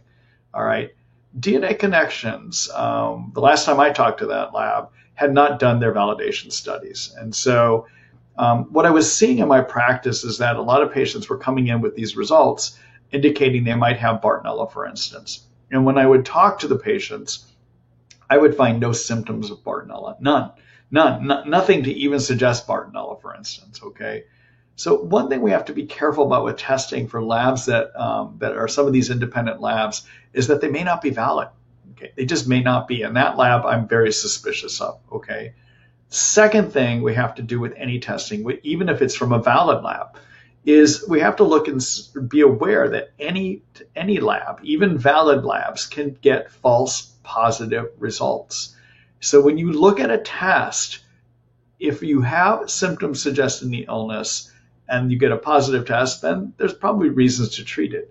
All right. DNA Connections, the last time I talked to that lab, had not done their validation studies. And so what I was seeing in my practice is that a lot of patients were coming in with these results indicating they might have Bartonella, for instance. And when I would talk to the patients, I would find no symptoms of Bartonella. Nothing to even suggest Bartonella, for instance. Okay. So one thing we have to be careful about with testing for labs that are some of these independent labs is that they may not be valid. Okay, they just may not be. And that lab I'm very suspicious of. Okay. Second thing we have to do with any testing, even if it's from a valid lab, is we have to look and be aware that any lab, even valid labs, can get false positive results. So when you look at a test, if you have symptoms suggesting the illness, and you get a positive test, then there's probably reasons to treat it.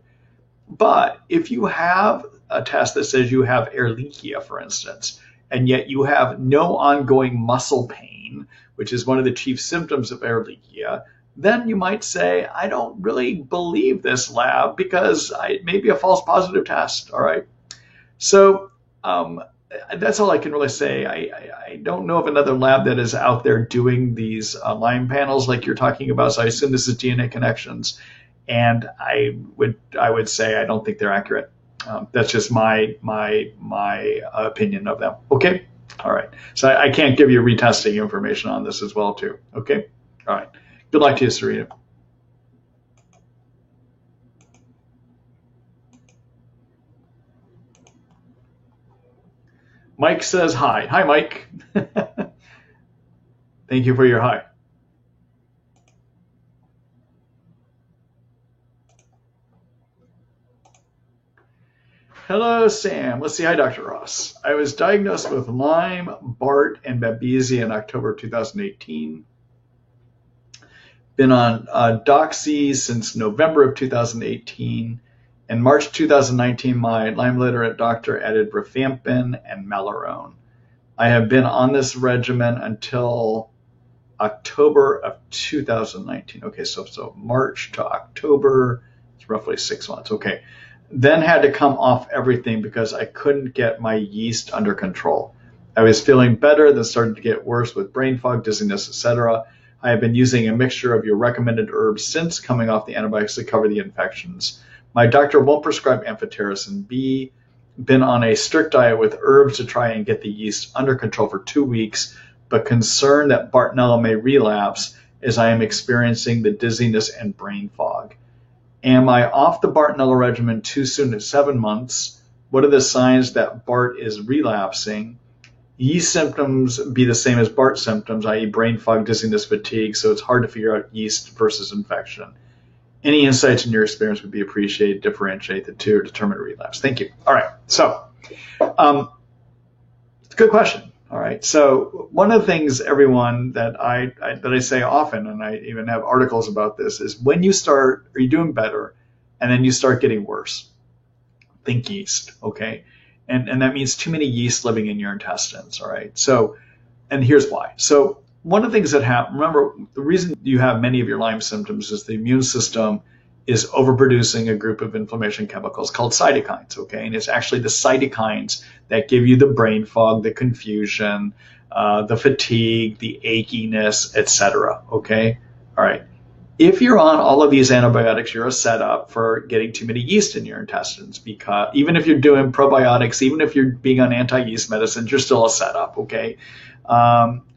But if you have a test that says you have Ehrlichia, for instance, and yet you have no ongoing muscle pain, which is one of the chief symptoms of Ehrlichia, then you might say, I don't really believe this lab because it may be a false positive test. All right. So that's all I can really say. I don't know of another lab that is out there doing these Lyme panels like you're talking about. So I assume this is DNA Connections, and I would say I don't think they're accurate. That's just my opinion of them. Okay. All right. So I can't give you retesting information on this as well too. Okay. All right. Good luck to you, Sarita. Mike says hi. Hi, Mike. Thank you for your hi. Hello, Sam. Let's see. Hi, Dr. Ross. I was diagnosed with Lyme, BART, and Babesia in October 2018. Been on Doxy since November of 2018. In March 2019, my Lyme literate doctor added rifampin and Malarone. I have been on this regimen until October of 2019. Okay, so March to October, it's roughly 6 months. Okay. Then had to come off everything because I couldn't get my yeast under control. I was feeling better, then started to get worse with brain fog, dizziness, etc. I have been using a mixture of your recommended herbs since coming off the antibiotics to cover the infections. My doctor won't prescribe amphotericin B. Been on a strict diet with herbs to try and get the yeast under control for 2 weeks, but concerned that Bartonella may relapse as I am experiencing the dizziness and brain fog. Am I off the Bartonella regimen too soon at 7 months? What are the signs that BART is relapsing? Yeast symptoms be the same as BART symptoms, i.e. brain fog, dizziness, fatigue, so it's hard to figure out yeast versus infection. Any insights in your experience would be appreciated. Differentiate the two or determine relapse. Thank you. All right, so it's a good question. All right, so one of the things, everyone, that I say often, and I even have articles about this, is when you start, are you doing better, and then you start getting worse, think yeast, okay? And that means too many yeast living in your intestines, all right? So, and here's why. So one of the things that happen, remember, the reason you have many of your Lyme symptoms is the immune system is overproducing a group of inflammation chemicals called cytokines, okay? And it's actually the cytokines that give you the brain fog, the confusion, the fatigue, the achiness, etc., okay? All right. If you're on all of these antibiotics, you're set up for getting too many yeast in your intestines, because even if you're doing probiotics, even if you're being on anti-yeast medicines, you're still a setup, okay?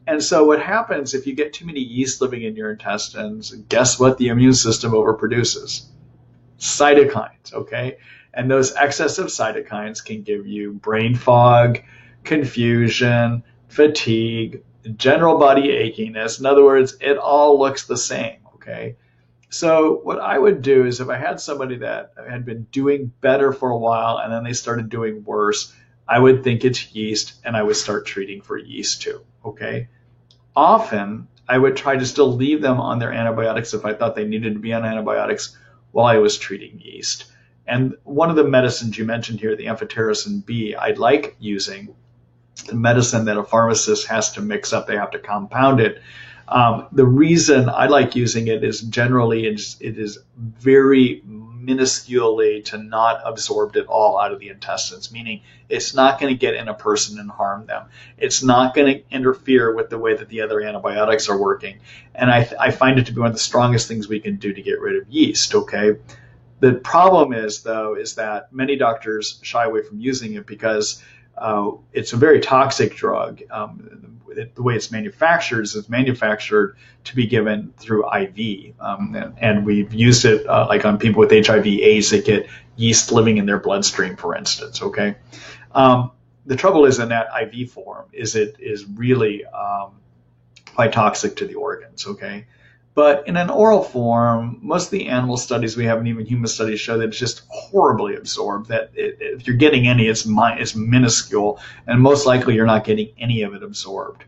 And so what happens if you get too many yeast living in your intestines, guess what the immune system overproduces? Cytokines, okay? And those excessive cytokines can give you brain fog, confusion, fatigue, general body achiness. In other words, it all looks the same, okay? So what I would do is if I had somebody that had been doing better for a while and then they started doing worse, I would think it's yeast and I would start treating for yeast too, okay? Often, I would try to still leave them on their antibiotics if I thought they needed to be on antibiotics while I was treating yeast. And one of the medicines you mentioned here, the amphotericin B, I like using the medicine that a pharmacist has to mix up. They have to compound it. The reason I like using it is generally it is very minusculely to not absorbed at all out of the intestines, meaning it's not going to get in a person and harm them. It's not going to interfere with the way that the other antibiotics are working. And I find it to be one of the strongest things we can do to get rid of yeast, okay? The problem is, though, is that many doctors shy away from using it because it's a very toxic drug. The way it's manufactured is it's manufactured to be given through IV. And we've used it like on people with HIV/AIDS that get yeast living in their bloodstream, for instance, okay? The trouble is in that IV form is it is really quite toxic to the organs, okay? But in an oral form, most of the animal studies we have and even human studies show that it's just horribly absorbed, that if you're getting any, it's minuscule, and most likely you're not getting any of it absorbed.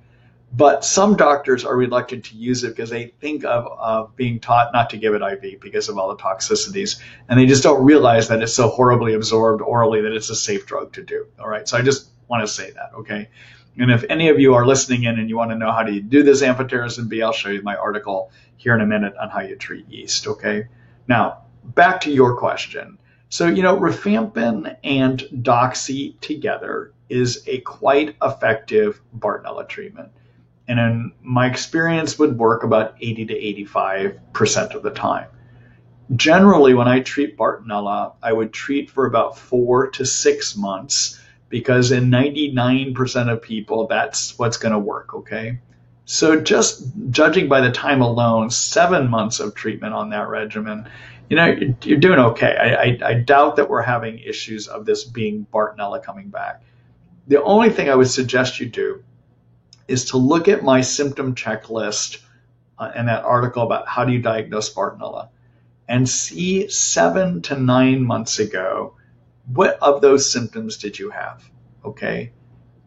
But some doctors are reluctant to use it because they think of being taught not to give it IV because of all the toxicities, and they just don't realize that it's so horribly absorbed orally that it's a safe drug to do, all right? So I just want to say that, okay? And if any of you are listening in and you want to know how to do this amphotericin B, I'll show you my article here in a minute on how you treat yeast, okay? Now, back to your question. So, rifampin and Doxy together is a quite effective Bartonella treatment. And in my experience would work about 80 to 85% of the time. Generally, when I treat Bartonella, I would treat for about 4 to 6 months, because in 99% of people, that's what's going to work, okay? So just judging by the time alone, 7 months of treatment on that regimen, you're doing okay. I doubt that we're having issues of this being Bartonella coming back. The only thing I would suggest you do is to look at my symptom checklist in that article about how do you diagnose Bartonella and see 7 to 9 months ago, what of those symptoms did you have? Okay.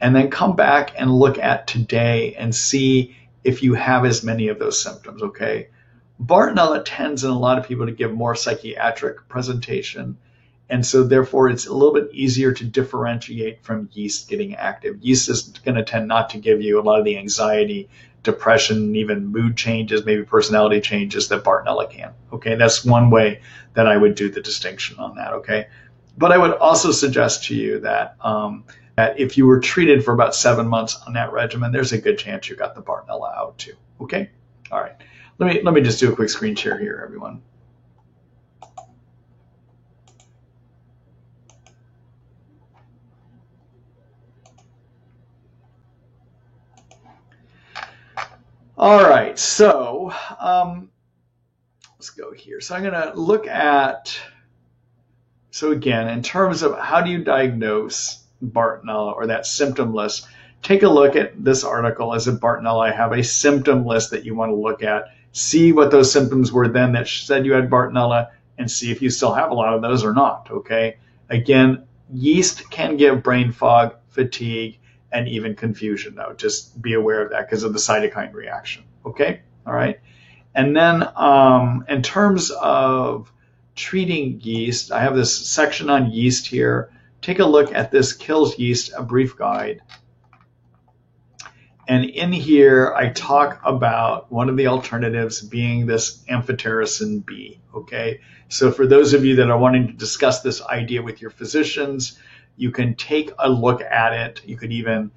And then come back and look at today and see if you have as many of those symptoms. Okay. Bartonella tends in a lot of people to give more psychiatric presentation. And so therefore it's a little bit easier to differentiate from yeast getting active. Yeast is going to tend not to give you a lot of the anxiety, depression, even mood changes, maybe personality changes that Bartonella can. Okay, that's one way that I would do the distinction on that. Okay, but I would also suggest to you that that if you were treated for about 7 months on that regimen, there's a good chance you got the Bartonella out too. Okay, all right. Let me just do a quick screen share here, everyone. All right, so let's go here. So I'm going to look at, so again, in terms of how do you diagnose Bartonella or that symptom list, take a look at this article as a Bartonella. I have a symptom list that you want to look at, see what those symptoms were then that said you had Bartonella, and see if you still have a lot of those or not, okay? Again, yeast can give brain fog, fatigue, and even confusion, though. Just be aware of that because of the cytokine reaction. Okay? All right. And then in terms of treating yeast, I have this section on yeast here. Take a look at this Kills Yeast, a brief guide. And in here, I talk about one of the alternatives being this amphotericin B. Okay? So for those of you that are wanting to discuss this idea with your physicians, you can take a look at it. You could even,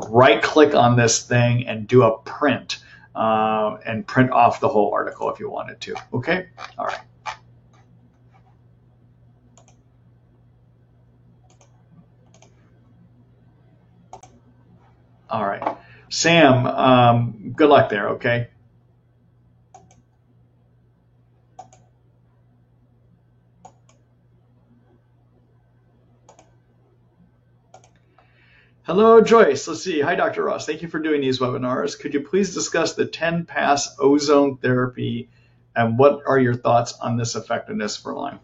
right click on this thing and do a print and print off the whole article if you wanted to. Okay? All right. All right. Sam, good luck there, okay? Hello, Joyce. Let's see. Hi, Dr. Ross. Thank you for doing these webinars. Could you please discuss the 10-pass ozone therapy and what are your thoughts on this effectiveness for Lyme?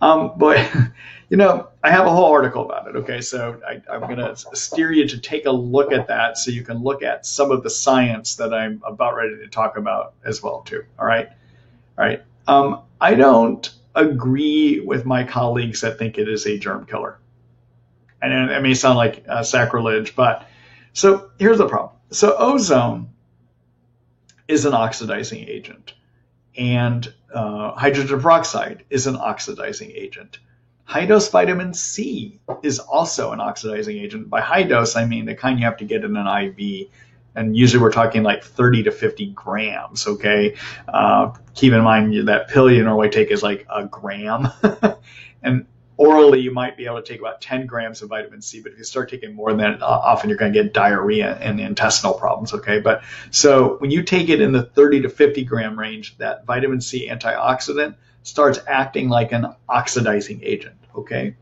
Boy, I have a whole article about it. Okay, so I'm going to steer you to take a look at that so you can look at some of the science that I'm about ready to talk about as well, too. All right. All right. I don't agree with my colleagues that think it is a germ killer. And it may sound like sacrilege, but so here's the problem. So ozone is an oxidizing agent, and hydrogen peroxide is an oxidizing agent. High dose vitamin C is also an oxidizing agent. By high dose, I mean the kind you have to get in an IV, and usually we're talking like 30 to 50 grams. Okay, keep in mind that pill you normally take is like a gram, and orally, you might be able to take about 10 grams of vitamin C, but if you start taking more than that, often you're going to get diarrhea and intestinal problems, okay? But so when you take it in the 30 to 50 gram range, that vitamin C antioxidant starts acting like an oxidizing agent, okay?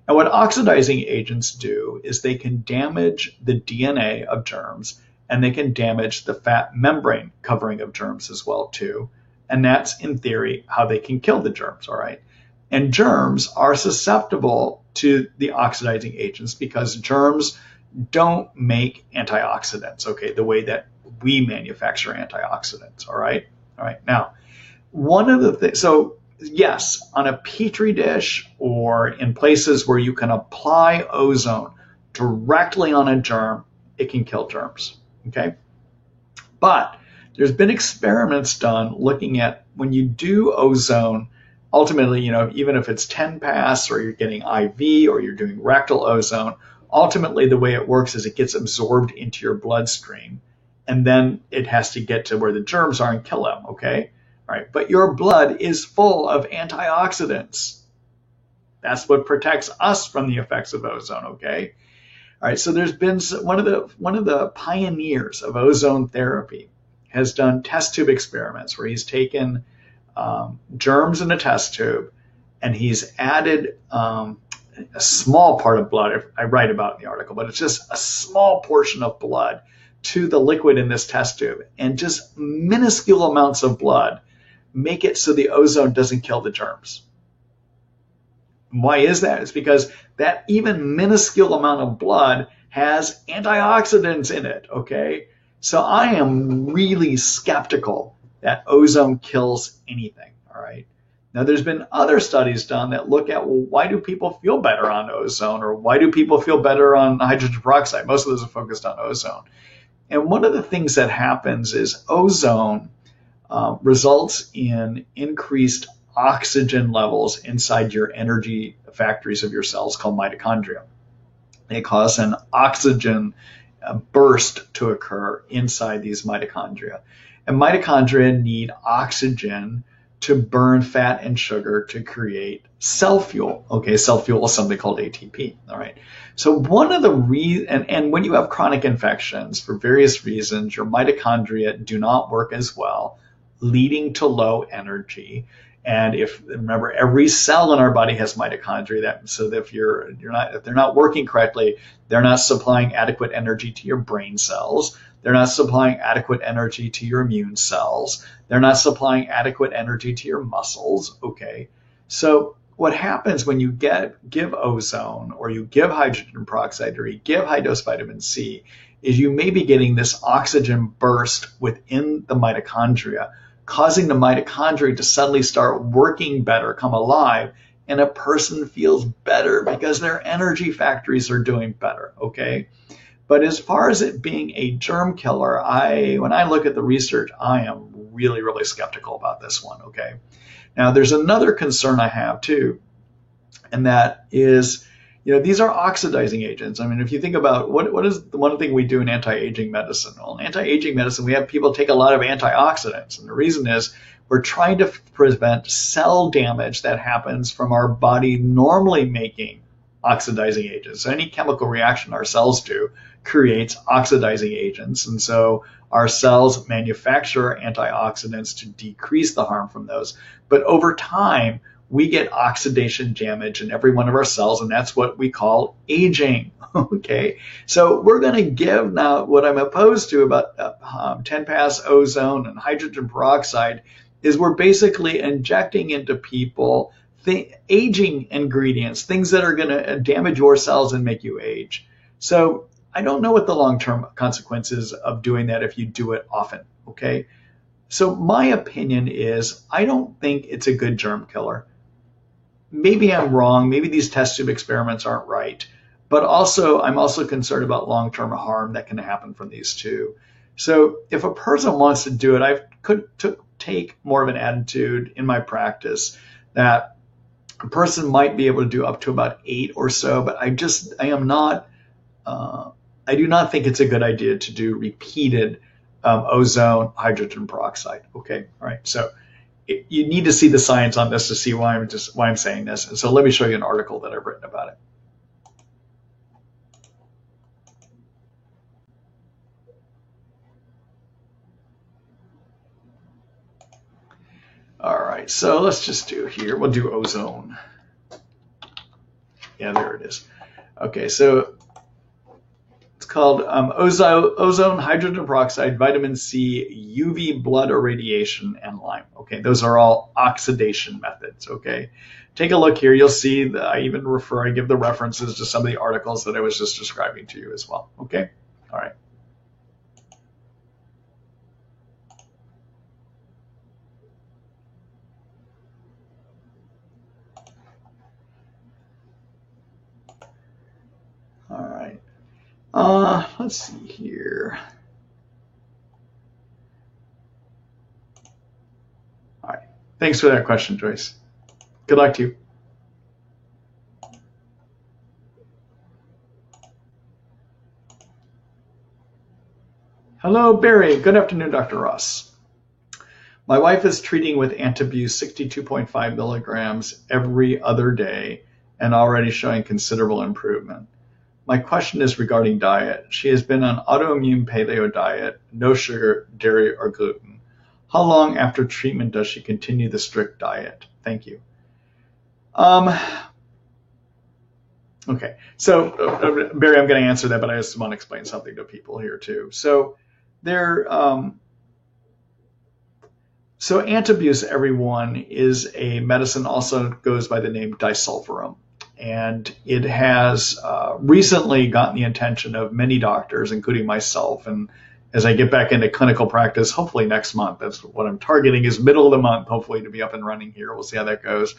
And what oxidizing agents do is they can damage the DNA of germs, and they can damage the fat membrane covering of germs as well, too. And that's, in theory, how they can kill the germs, all right? And germs are susceptible to the oxidizing agents because germs don't make antioxidants, okay, the way that we manufacture antioxidants, all right? All right, now, one of the things, so yes, on a Petri dish or in places where you can apply ozone directly on a germ, it can kill germs, okay? But there's been experiments done looking at when you do ozone, ultimately, even if it's 10-pass or you're getting IV or you're doing rectal ozone, ultimately the way it works is it gets absorbed into your bloodstream, and then it has to get to where the germs are and kill them, okay? All right, but your blood is full of antioxidants. That's what protects us from the effects of ozone, okay? All right, so there's been one of the pioneers of ozone therapy has done test tube experiments where he's taken germs in a test tube, and he's added a small part of blood. I write about in the article, but it's just a small portion of blood to the liquid in this test tube, and just minuscule amounts of blood make it so the ozone doesn't kill the germs. Why is that? It's because that even minuscule amount of blood has antioxidants in it, okay? So I am really skeptical that ozone kills anything, all right? Now, there's been other studies done that look at, well, why do people feel better on ozone, or why do people feel better on hydrogen peroxide? Most of those are focused on ozone. And one of the things that happens is ozone results in increased oxygen levels inside your energy factories of your cells called mitochondria. They cause an oxygen burst to occur inside these mitochondria. And mitochondria need oxygen to burn fat and sugar to create cell fuel. Okay, cell fuel is something called ATP. All right. So one of the and when you have chronic infections for various reasons, your mitochondria do not work as well, leading to low energy. And remember, every cell in our body has mitochondria. So that if they're not working correctly, they're not supplying adequate energy to your brain cells. They're not supplying adequate energy to your immune cells. They're not supplying adequate energy to your muscles. Okay. So what happens when you give ozone, or you give hydrogen peroxide, or you give high dose vitamin C, is you may be getting this oxygen burst within the mitochondria, causing the mitochondria to suddenly start working better, come alive, and a person feels better because their energy factories are doing better, okay? But as far as it being a germ killer, when I look at the research, I am really, really skeptical about this one, okay? Now, there's another concern I have too, and that is, these are oxidizing agents. I mean, if you think about what is the one thing we do in anti-aging medicine? Well, in anti-aging medicine, we have people take a lot of antioxidants. And the reason is we're trying to prevent cell damage that happens from our body normally making oxidizing agents. So any chemical reaction our cells do creates oxidizing agents. And so our cells manufacture antioxidants to decrease the harm from those. But over time, we get oxidation damage in every one of our cells, and that's what we call aging. Okay, so we're going to give now what I'm opposed to about 10-pass ozone and hydrogen peroxide is we're basically injecting into people aging ingredients, things that are going to damage your cells and make you age. So I don't know what the long-term consequences of doing that if you do it often. Okay, so my opinion is I don't think it's a good germ killer. Maybe I'm wrong. Maybe these test tube experiments aren't right. But I'm also concerned about long-term harm that can happen from these too. So if a person wants to do it, I could take more of an attitude in my practice that a person might be able to do up to about 8 or so. But I do not think it's a good idea to do repeated ozone, hydrogen peroxide. Okay. All right. So you need to see the science on this to see why I'm saying this. And so let me show you an article that I've written about it. All right, so let's just do here. We'll do ozone. Yeah, there it is. Okay, so it's called ozone, hydrogen peroxide, vitamin C, UV blood irradiation, and Lyme. Okay, those are all oxidation methods. Okay, take a look here. You'll see that I give the references to some of the articles that I was just describing to you as well. Okay, all right. All right. Let's see here. All right. Thanks for that question, Joyce. Good luck to you. Hello, Barry. Good afternoon, Dr. Ross. My wife is treating with Antabuse 62.5 milligrams every other day and already showing considerable improvement. My question is regarding diet. She has been on autoimmune paleo diet, no sugar, dairy, or gluten. How long after treatment does she continue the strict diet? Thank you. Okay, so Barry, I'm going to answer that, but I just want to explain something to people here too. So there, so antabuse, everyone, is a medicine, also goes by the name disulfiram. And it has recently gotten the attention of many doctors, including myself. And as I get back into clinical practice, hopefully next month, that's what I'm targeting, is middle of the month, hopefully to be up and running here. We'll see how that goes.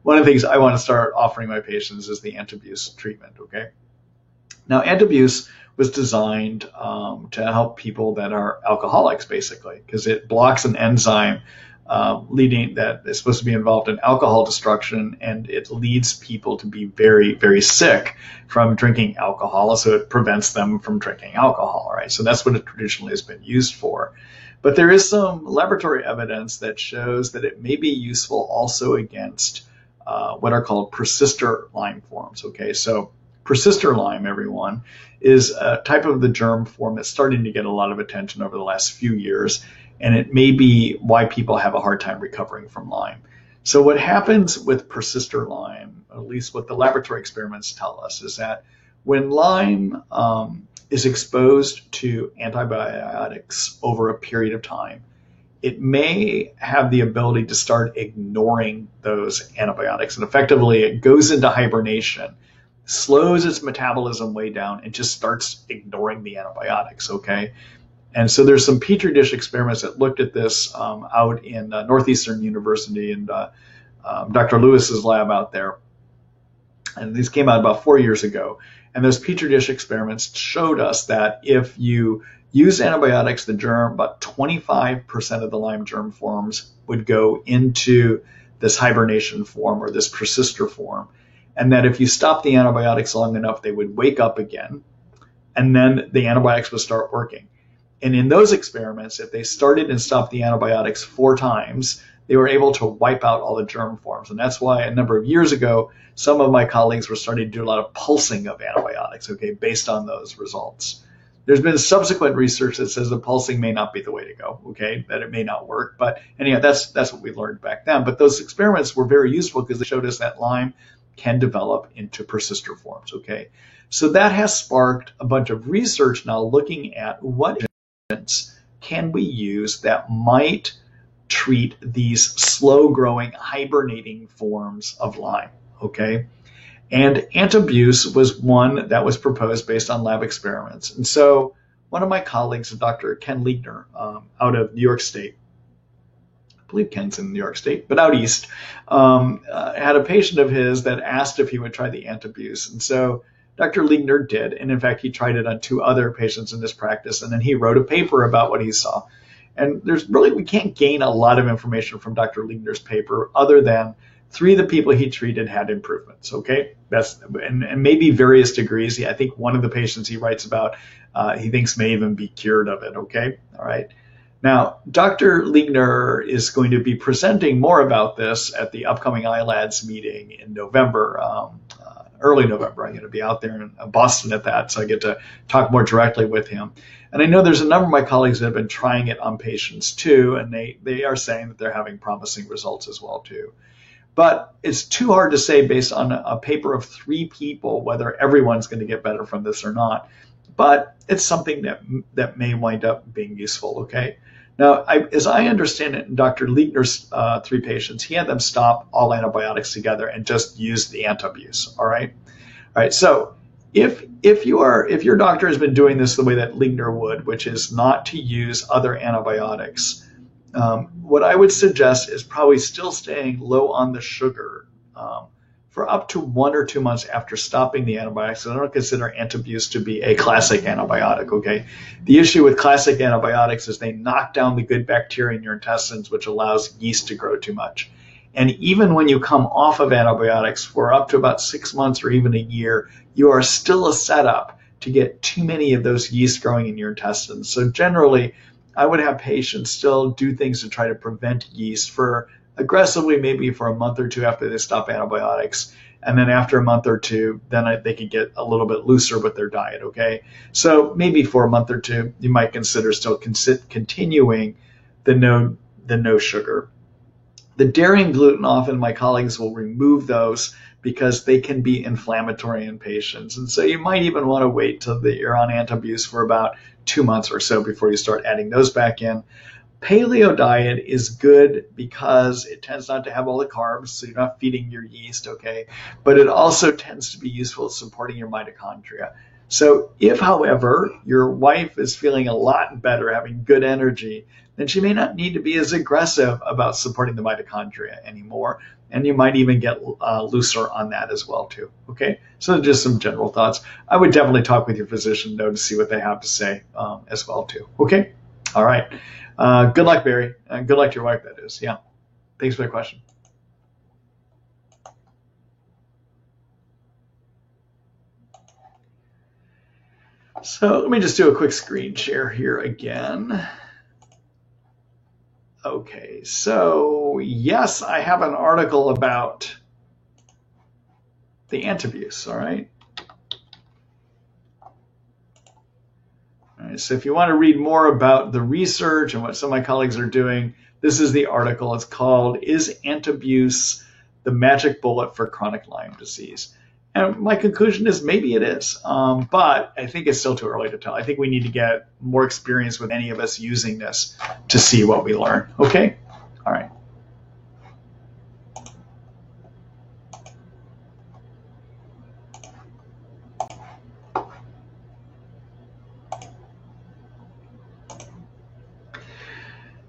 One of the things I want to start offering my patients is the antabuse treatment, okay? Now, antabuse was designed to help people that are alcoholics, basically, because it blocks an enzyme leading that is supposed to be involved in alcohol destruction, and it leads people to be very, very sick from drinking alcohol, so it prevents them from drinking alcohol, right? So that's what it traditionally has been used for. But there is some laboratory evidence that shows that it may be useful also against what are called persister Lyme forms, okay? So persister Lyme, everyone, is a type of the germ form that's starting to get a lot of attention over the last few years, and it may be why people have a hard time recovering from Lyme. So what happens with persister Lyme, at least what the laboratory experiments tell us, is that when Lyme is exposed to antibiotics over a period of time, it may have the ability to start ignoring those antibiotics. And effectively, it goes into hibernation, slows its metabolism way down, and just starts ignoring the antibiotics, okay? And so there's some Petri dish experiments that looked at this out in Northeastern University and Dr. Lewis's lab out there. And these came out about 4 years ago. And those Petri dish experiments showed us that if you use antibiotics, the germ, about 25% of the Lyme germ forms would go into this hibernation form or this persister form. And that if you stop the antibiotics long enough, they would wake up again. And then the antibiotics would start working. And in those experiments, if they started and stopped the antibiotics 4 times, they were able to wipe out all the germ forms. And that's why a number of years ago, some of my colleagues were starting to do a lot of pulsing of antibiotics, okay, based on those results. There's been subsequent research that says the pulsing may not be the way to go, okay, that it may not work. But anyhow, that's what we learned back then. But those experiments were very useful because they showed us that Lyme can develop into persister forms, okay? So that has sparked a bunch of research now looking at what can we use that might treat these slow-growing, hibernating forms of Lyme, okay? And antabuse was one that was proposed based on lab experiments. And so one of my colleagues, Dr. Ken Liegner, out of New York State, I believe Ken's in New York State, but out east, had a patient of his that asked if he would try the antabuse. And so Dr. Liegner did, and in fact, he tried it on 2 other patients in this practice, and then he wrote a paper about what he saw. And we can't gain a lot of information from Dr. Liegner's paper other than 3 of the people he treated had improvements, okay? And maybe various degrees. I think one of the patients he writes about, he thinks may even be cured of it, okay? All right. Now, Dr. Liegner is going to be presenting more about this at the upcoming ILADS meeting in November, early November. I'm going to be out there in Boston at that, so I get to talk more directly with him. And I know there's a number of my colleagues that have been trying it on patients too, and they are saying that they're having promising results as well too. But it's too hard to say based on a paper of 3 people whether everyone's going to get better from this or not. But it's something that may wind up being useful, okay? Now, as I understand it, in Dr. Liegner's 3 patients, he had them stop all antibiotics together and just use the antabuse, all right? All right, so if your doctor has been doing this the way that Liegner would, which is not to use other antibiotics, what I would suggest is probably still staying low on the sugar for up to 1 or 2 months after stopping the antibiotics. I don't consider antabuse to be a classic antibiotic, okay? The issue with classic antibiotics is they knock down the good bacteria in your intestines, which allows yeast to grow too much. And even when you come off of antibiotics for up to about 6 months or even a year, you are still a setup to get too many of those yeast growing in your intestines. So generally, I would have patients still do things to try to prevent yeast for aggressively, maybe for a month or 2 after they stop antibiotics. And then after a month or 2, then they could get a little bit looser with their diet, okay? So maybe for a month or 2, you might consider still continuing the no sugar. The dairy and gluten, often my colleagues will remove those because they can be inflammatory in patients. And so you might even want to wait till you're on antabuse for about 2 months or so before you start adding those back in. Paleo diet is good because it tends not to have all the carbs, so you're not feeding your yeast, okay? But it also tends to be useful at supporting your mitochondria. So if, however, your wife is feeling a lot better, having good energy, then she may not need to be as aggressive about supporting the mitochondria anymore. And you might even get looser on that as well, too. Okay, so just some general thoughts. I would definitely talk with your physician, though, to see what they have to say as well, too. Okay, all right. Good luck, Barry. Good luck to your wife, that is. Yeah, thanks for the question. So let me just do a quick screen share here again. Okay, so yes, I have an article about the antabuse, all right? All right, so if you want to read more about the research and what some of my colleagues are doing, this is the article. It's called, "Is Antabuse the Magic Bullet for Chronic Lyme Disease?" And my conclusion is maybe it is, but I think it's still too early to tell. I think we need to get more experience with any of us using this to see what we learn. Okay? All right.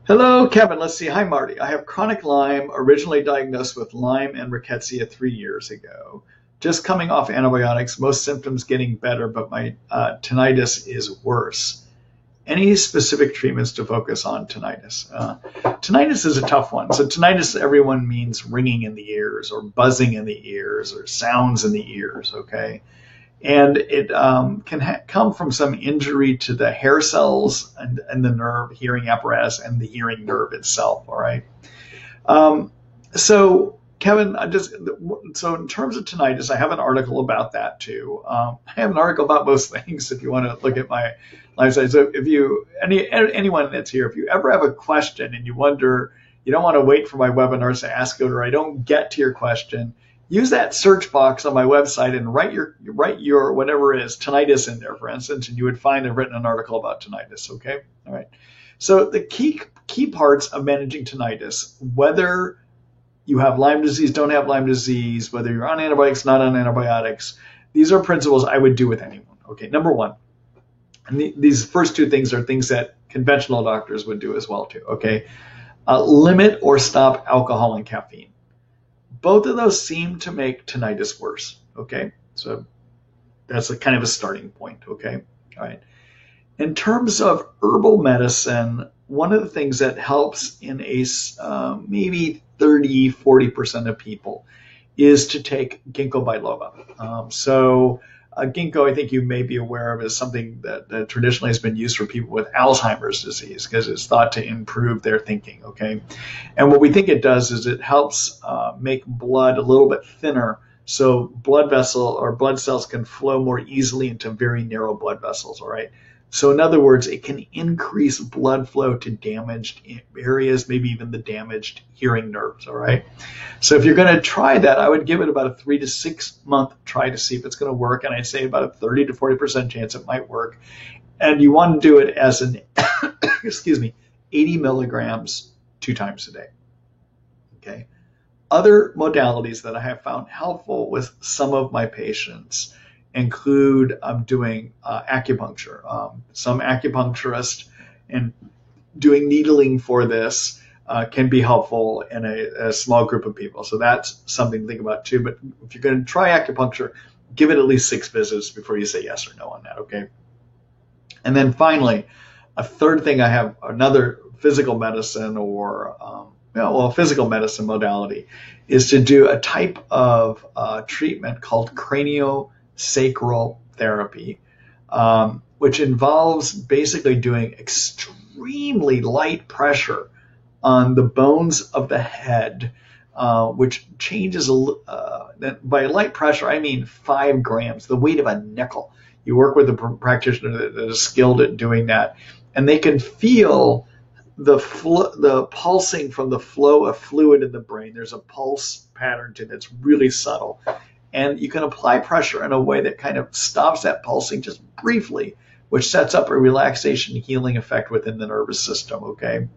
Hello, Kevin. Let's see. Hi, Marty. I have chronic Lyme, originally diagnosed with Lyme and rickettsia 3 years ago. Just coming off antibiotics, most symptoms getting better, but my tinnitus is worse. Any specific treatments to focus on tinnitus? Tinnitus is a tough one. So tinnitus, everyone means ringing in the ears or buzzing in the ears or sounds in the ears, okay? And it can come from some injury to the hair cells and the nerve, hearing apparatus, and the hearing nerve itself, all right? So Kevin, so in terms of tinnitus, I have an article about that too. I have an article about most things if you want to look at my live site. So if anyone that's here, if you ever have a question and you wonder, you don't want to wait for my webinars to ask it, or I don't get to your question, use that search box on my website and write your whatever it is, tinnitus in there, for instance, and you would find I've written an article about tinnitus, okay? All right. So the key parts of managing tinnitus, whether you have Lyme disease, don't have Lyme disease, whether you're on antibiotics, not on antibiotics, these are principles I would do with anyone. Okay, number one, and these first two things are things that conventional doctors would do as well too. Okay, limit or stop alcohol and caffeine. Both of those seem to make tinnitus worse. Okay, so that's a kind of a starting point. Okay, all right. In terms of herbal medicine, one of the things that helps in maybe 30-40% of people is to take ginkgo biloba. So ginkgo, I think you may be aware of, is something that traditionally has been used for people with Alzheimer's disease because it's thought to improve their thinking, okay? And what we think it does is it helps make blood a little bit thinner so blood cells can flow more easily into very narrow blood vessels, all right? So in other words, it can increase blood flow to damaged areas, maybe even the damaged hearing nerves, all right? So if you're going to try that, I would give it about a 3 to 6 month try to see if it's going to work, and I'd say about a 30 to 40% chance it might work. And you want to do it as an, 80 milligrams 2 times a day, okay? Other modalities that I have found helpful with some of my patients include doing acupuncture. Some acupuncturists and doing needling for this can be helpful in a small group of people. So that's something to think about too. But if you're going to try acupuncture, give it at least 6 visits before you say yes or no on that, okay? And then finally, a third thing I have, another physical medicine or physical medicine modality, is to do a type of treatment called craniosacral therapy, which involves basically doing extremely light pressure on the bones of the head, which changes, by light pressure, I mean 5 grams, the weight of a nickel. You work with a practitioner that is skilled at doing that, and they can feel the pulsing from the flow of fluid in the brain. There's a pulse pattern to it that's really subtle. And you can apply pressure in a way that kind of stops that pulsing just briefly, which sets up a relaxation healing effect within the nervous system, okay?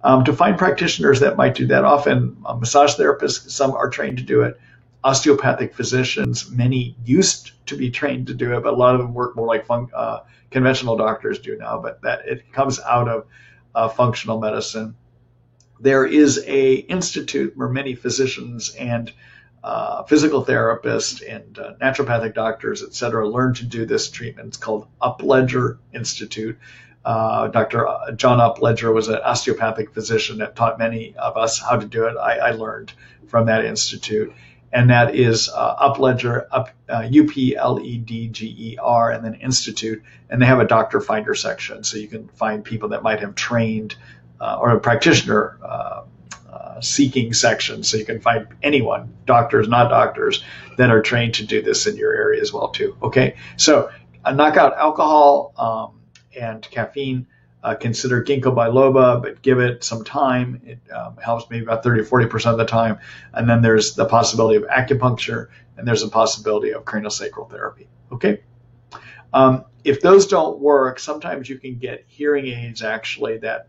To find practitioners that might do that, often massage therapists, some are trained to do it. Osteopathic physicians, many used to be trained to do it, but a lot of them work more like conventional doctors do now, but that it comes out of functional medicine. There is a institute where many physicians and physical therapists and naturopathic doctors, et cetera, learn to do this treatment. It's called Upledger Institute. Dr. John Upledger was an osteopathic physician that taught many of us how to do it. I learned from that institute. And that is Upledger, Upledger, and then Institute. And they have a doctor finder section, so you can find people that might have trained or a practitioner seeking section. So you can find anyone, doctors, not doctors, that are trained to do this in your area as well too. Okay, so knock out alcohol and caffeine. Consider ginkgo biloba, but give it some time. It helps maybe about 30 or 40% of the time. And then there's the possibility of acupuncture, and there's a possibility of craniosacral therapy. Okay. If those don't work, sometimes you can get hearing aids actually that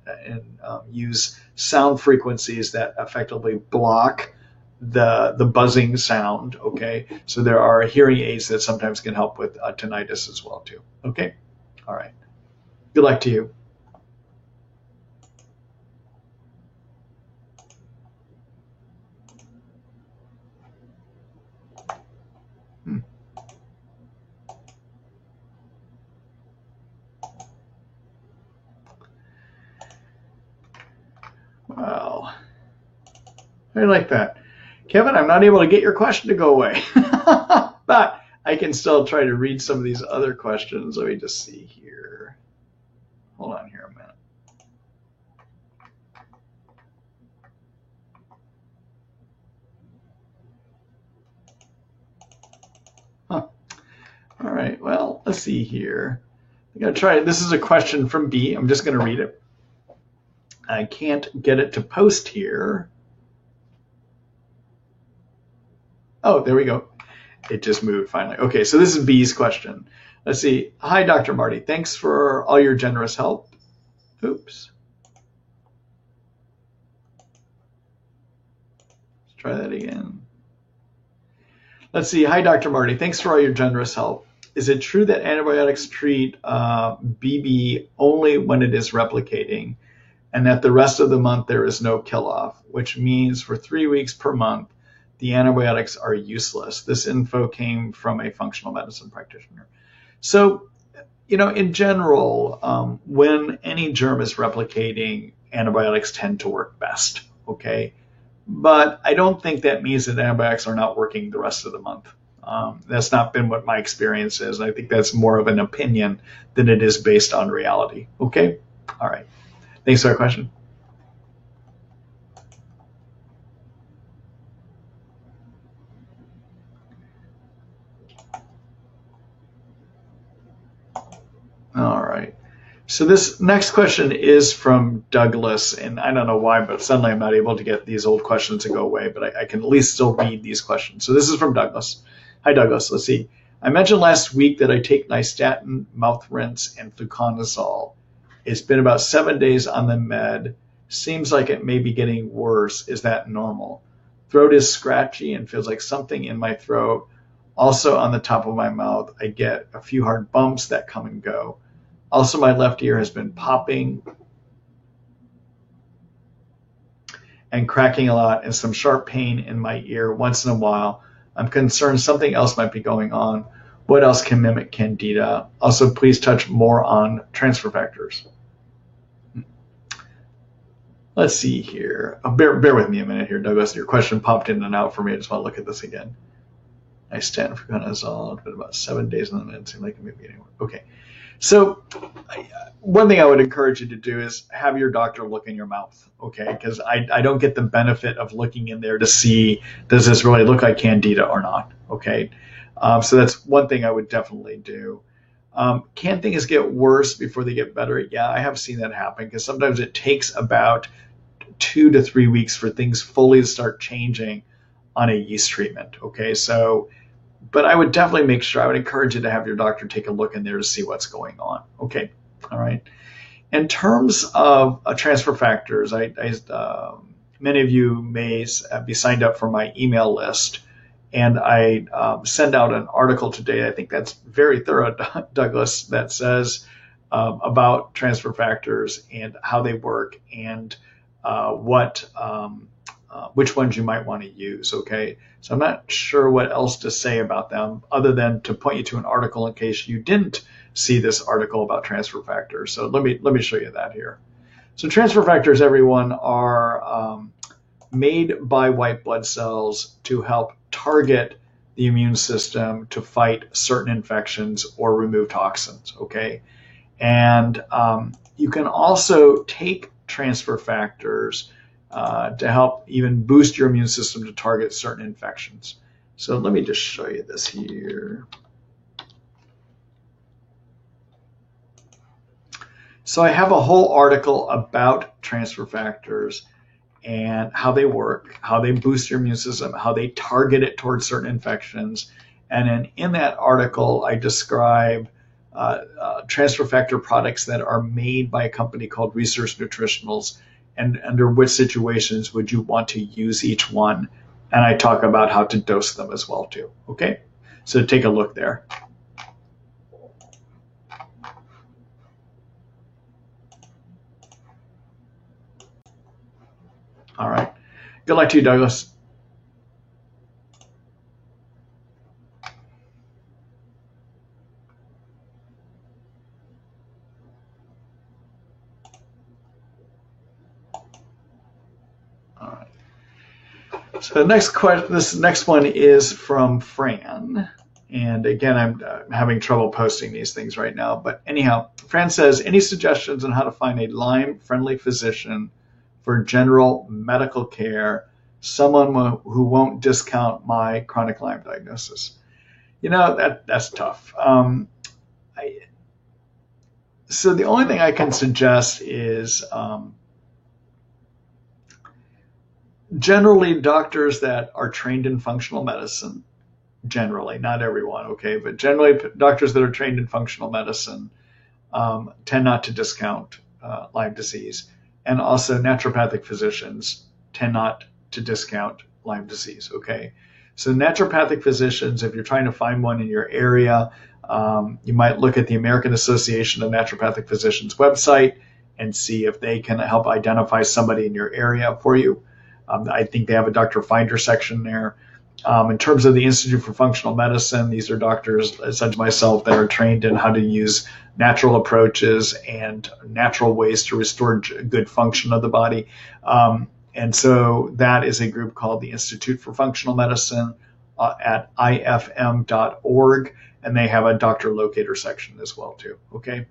use sound frequencies that effectively block the buzzing sound. Okay. So there are hearing aids that sometimes can help with tinnitus as well too. Okay. All right. Good luck to you. Wow. I like that. Kevin, I'm not able to get your question to go away, but I can still try to read some of these other questions. Let me just see here. Hold on here a minute. Huh. All right, well, let's see here. I'm going to try it. This is a question from B. I'm just going to read it. I can't get it to post here. Oh, there we go. It just moved finally. Okay, so this is B's question. Let's see. Hi, Dr. Marty. Thanks for all your generous help. Oops. Let's try that again. Let's see. Hi, Dr. Marty. Thanks for all your generous help. Is it true that antibiotics treat BB only when it is replicating, and that the rest of the month there is no kill-off, which means for 3 weeks per month, the antibiotics are useless? This info came from a functional medicine practitioner. So, in general, when any germ is replicating, antibiotics tend to work best, okay? But I don't think that means that antibiotics are not working the rest of the month. That's not been what my experience is. I think that's more of an opinion than it is based on reality, okay? All right. Thanks for the question. All right. So this next question is from Douglas, and I don't know why, but suddenly I'm not able to get these old questions to go away, but I can at least still read these questions. So this is from Douglas. Hi, Douglas. Let's see. I mentioned last week that I take nystatin, mouth rinse, and fluconazole. It's been about 7 days on the med. Seems like it may be getting worse. Is that normal? Throat is scratchy and feels like something in my throat. Also on the top of my mouth, I get a few hard bumps that come and go. Also, my left ear has been popping and cracking a lot, and some sharp pain in my ear once in a while. I'm concerned something else might be going on. What else can mimic candida? Also, please touch more on transfer factors. Let's see here. Bear with me a minute here, Douglas. Your question popped in and out for me. I just want to look at this again. I stand for fluconazole. It's been about 7 days on the med. Seems like it may be anywhere. Okay. So one thing I would encourage you to do is have your doctor look in your mouth, okay? Because I don't get the benefit of looking in there to see, does this really look like candida or not, okay? So that's one thing I would definitely do. Can things get worse before they get better? Yeah, I have seen that happen, because sometimes it takes about 2 to 3 weeks for things fully to start changing on a yeast treatment, okay? So But I would definitely make sure, I would encourage you to have your doctor take a look in there to see what's going on. Okay, all right. In terms of transfer factors, many of you may be signed up for my email list, and I send out an article today. I think that's very thorough, Douglas, that says about transfer factors and how they work and which ones you might want to use. Okay, so I'm not sure what else to say about them other than to point you to an article in case you didn't see this article about transfer factors. So let me show you that here. So transfer factors, everyone, are made by white blood cells to help target the immune system to fight certain infections or remove toxins. Okay, and you can also take transfer factors to help even boost your immune system to target certain infections. So let me just show you this here. So I have a whole article about transfer factors and how they work, how they boost your immune system, how they target it towards certain infections. And then in that article, I describe transfer factor products that are made by a company called Research Nutritionals, and under which situations would you want to use each one. And I talk about how to dose them as well too. Okay, so take a look there. All right. Good luck to you, Douglas. All right. So this next one is from Fran. And again, I'm having trouble posting these things right now. But anyhow, Fran says, any suggestions on how to find a Lyme-friendly physician for general medical care, someone who won't discount my chronic Lyme diagnosis? You know, that's tough. So the only thing I can suggest is generally doctors that are trained in functional medicine, generally, not everyone, okay, but generally doctors that are trained in functional medicine tend not to discount Lyme disease. And also naturopathic physicians tend not to discount Lyme disease, okay? So naturopathic physicians, if you're trying to find one in your area, you might look at the American Association of Naturopathic Physicians website and see if they can help identify somebody in your area for you. I think they have a Dr. Finder section there. In terms of the Institute for Functional Medicine, these are doctors such as myself that are trained in how to use natural approaches and natural ways to restore good function of the body. And so that is a group called the Institute for Functional Medicine at ifm.org, and they have a doctor locator section as well too. Okay.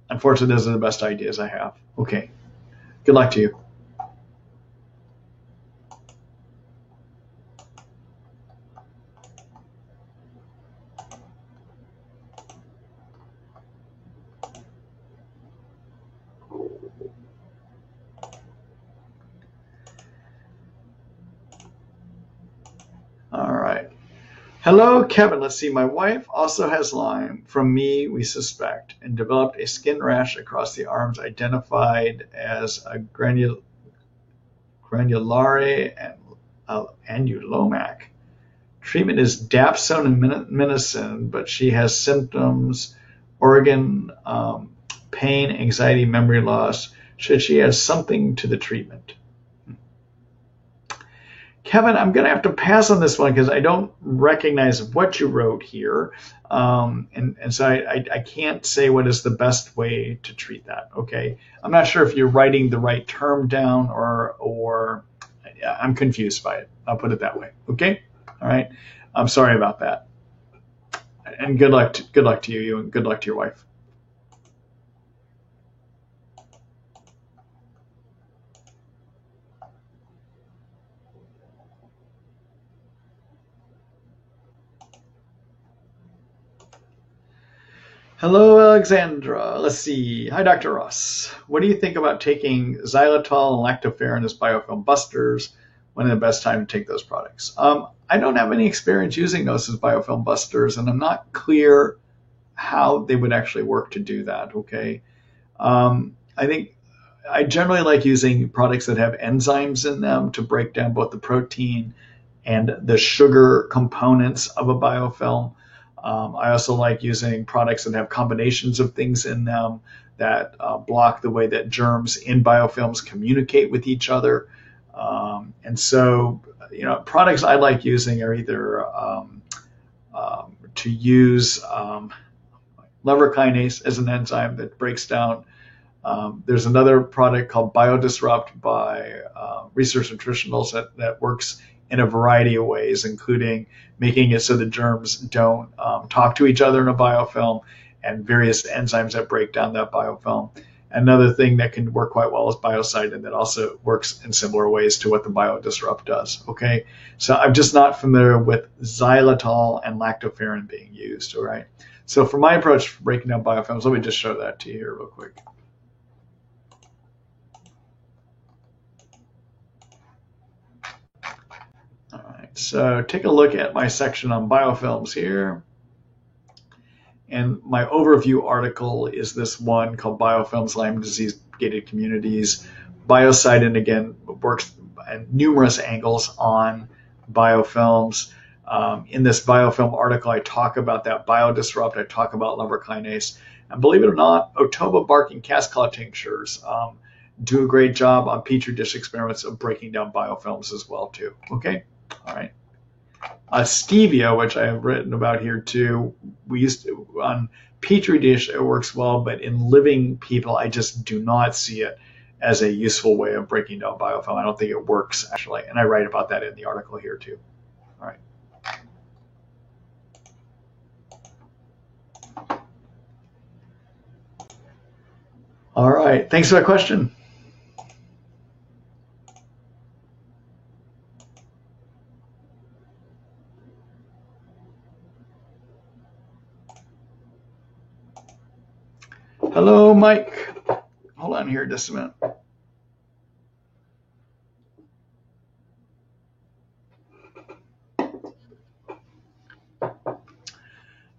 Unfortunately, those are the best ideas I have. Okay. Good luck to you. All right. Hello, Kevin. Let's see. My wife also has Lyme. From me, we suspect, and developed a skin rash across the arms identified as a granulare and annulomac. Treatment is dapsone and minicin, but she has symptoms, organ pain, anxiety, memory loss. Should she add something to the treatment? Kevin, I'm going to have to pass on this one because I don't recognize what you wrote here. And so I can't say what is the best way to treat that. Okay. I'm not sure if you're writing the right term down or I'm confused by it. I'll put it that way. Okay. All right. I'm sorry about that. And good luck to you and good luck to your wife. Hello, Alexandra. Let's see. Hi, Dr. Ross. What do you think about taking xylitol and lactoferrin as biofilm busters? when the best time to take those products. I don't have any experience using those as biofilm busters, and I'm not clear how they would actually work to do that. Okay. I think I generally like using products that have enzymes in them to break down both the protein and the sugar components of a biofilm. I also like using products that have combinations of things in them that block the way that germs in biofilms communicate with each other. And so, products I like using are either to use lever kinase as an enzyme that breaks down. There's another product called BioDisrupt by Research Nutritionals that works in a variety of ways, including making it so the germs don't talk to each other in a biofilm, and various enzymes that break down that biofilm. Another thing that can work quite well is Biocidin, that also works in similar ways to what the BioDisrupt does. Okay, so I'm just not familiar with xylitol and lactoferrin being used. All right, so for my approach for breaking down biofilms, let me just show that to you here real quick. All right, so take a look at my section on biofilms here. And my overview article is this one called Biofilms, Lyme Disease Gated Communities. Biocidin, again, works at numerous angles on biofilms. In this biofilm article, I talk about that BioDisrupt. I talk about lever kinase. And believe it or not, Otoba bark and Cascala tinctures do a great job on Petri dish experiments of breaking down biofilms as well, too. Okay? All right. Stevia, which I have written about here too, we used to, on Petri dish it works well, but in living people I just do not see it as a useful way of breaking down biofilm. I don't think it works actually, and I write about that in the article here too. All right. All right, thanks for that question. Hello, Mike. Hold on here just a minute.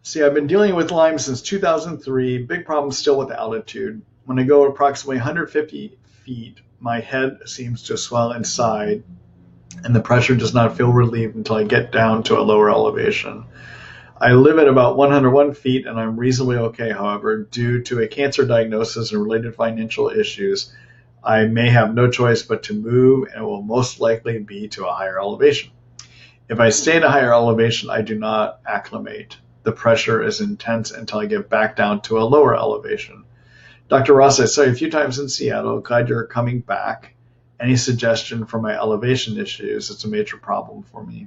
See, I've been dealing with Lyme since 2003. Big problem still with altitude. When I go approximately 150 feet, my head seems to swell inside, and the pressure does not feel relieved until I get down to a lower elevation. I live at about 101 feet, and I'm reasonably okay. However, due to a cancer diagnosis and related financial issues, I may have no choice but to move, and it will most likely be to a higher elevation. If I stay at a higher elevation, I do not acclimate. The pressure is intense until I get back down to a lower elevation. Dr. Ross, I saw you a few times in Seattle. Glad you're coming back. Any suggestion for my elevation issues? It's a major problem for me.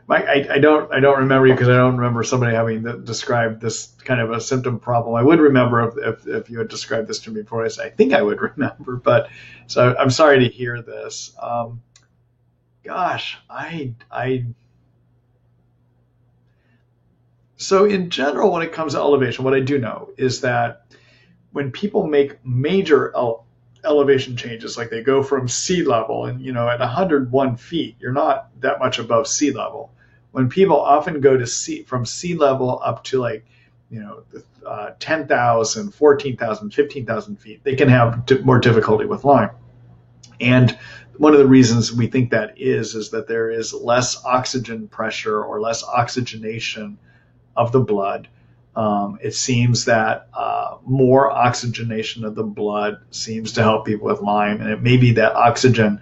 Mike, I don't remember you because I don't remember somebody having described this kind of a symptom problem. I would remember if you had described this to me before. I think I would remember, but so I'm sorry to hear this. Gosh, so in general, when it comes to elevation, what I do know is that when people make major elevation changes, like they go from sea level, and at 101 feet, you're not that much above sea level. When people often go to from sea level up to 10,000, 14,000, 15,000 feet, they can have more difficulty with Lyme. And one of the reasons we think that is that there is less oxygen pressure or less oxygenation of the blood. It seems that more oxygenation of the blood seems to help people with Lyme, and it may be that oxygen,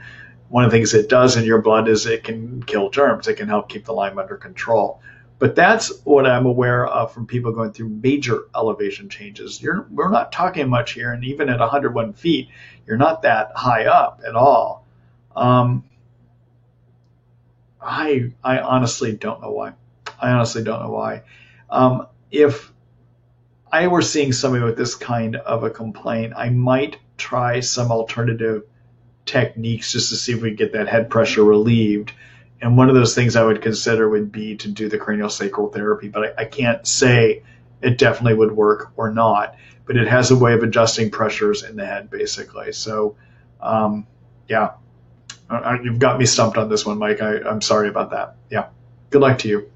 one of the things it does in your blood is it can kill germs. It can help keep the Lyme under control. But that's what I'm aware of from people going through major elevation changes. We're not talking much here, and even at 101 feet, you're not that high up at all. I honestly don't know why. If I were seeing somebody with this kind of a complaint, I might try some alternative techniques just to see if we get that head pressure relieved. And one of those things I would consider would be to do the craniosacral therapy, but I can't say it definitely would work or not, but it has a way of adjusting pressures in the head basically. So, yeah. You've got me stumped on this one, Mike. I'm sorry about that. Yeah. Good luck to you.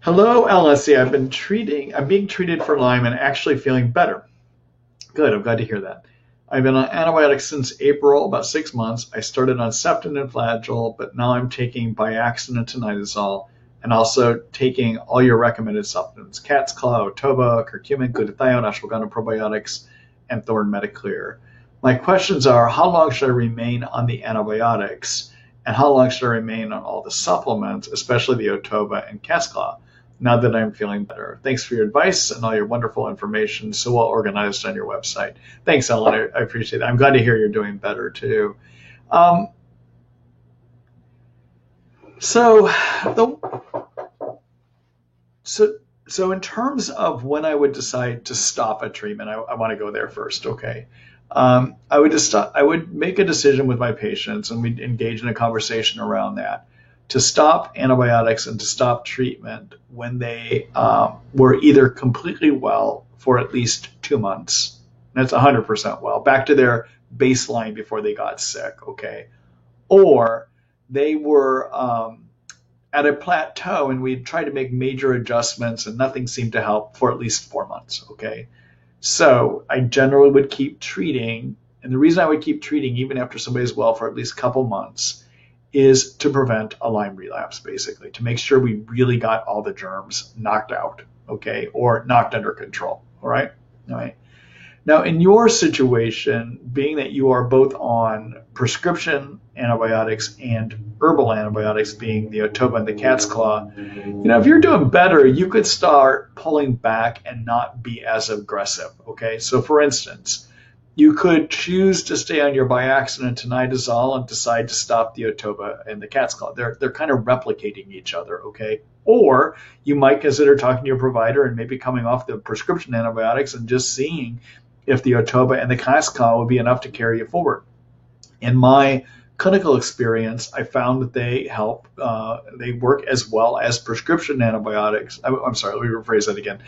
Hello, LSC. I'm being treated for Lyme and actually feeling better. Good. I'm glad to hear that. I've been on antibiotics since April, about 6 months. I started on Septin and Flagyl, but now I'm taking Biaxin and Tinidazole, and also taking all your recommended supplements: Cat's Claw, Otoba, Curcumin, Glutathione, Ashwagandha probiotics, and Thorne Metaclear. My questions are, how long should I remain on the antibiotics, and how long should I remain on all the supplements, especially the Otoba and Cat's Claw, now that I'm feeling better? Thanks for your advice and all your wonderful information, so well organized on your website. Thanks, Ellen. I appreciate it. I'm glad to hear you're doing better too. So in terms of when I would decide to stop a treatment, I want to go there first. Okay. I would make a decision with my patients, and we'd engage in a conversation around that, to stop antibiotics and to stop treatment when they were either completely well for at least 2 months. That's 100% well, back to their baseline before they got sick, okay? Or they were at a plateau and we'd try to make major adjustments and nothing seemed to help for at least 4 months, okay? So I generally would keep treating, and the reason I would keep treating even after somebody's well for at least a couple months is to prevent a Lyme relapse, basically, to make sure we really got all the germs knocked out, okay, or knocked under control, all right? All right. Now, in your situation, being that you are both on prescription antibiotics and herbal antibiotics, being the Otoba and the Cat's Claw, if you're doing better, you could start pulling back and not be as aggressive, okay? So, for instance, you could choose to stay on your Biaxin and Tinidazole and decide to stop the Otoba and the Cat's Claw. They're kind of replicating each other, okay? Or you might consider talking to your provider and maybe coming off the prescription antibiotics and just seeing if the Otoba and the Cat's Claw would be enough to carry you forward. In my clinical experience, I found that they help, they work as well as prescription antibiotics. I'm sorry, let me rephrase that again.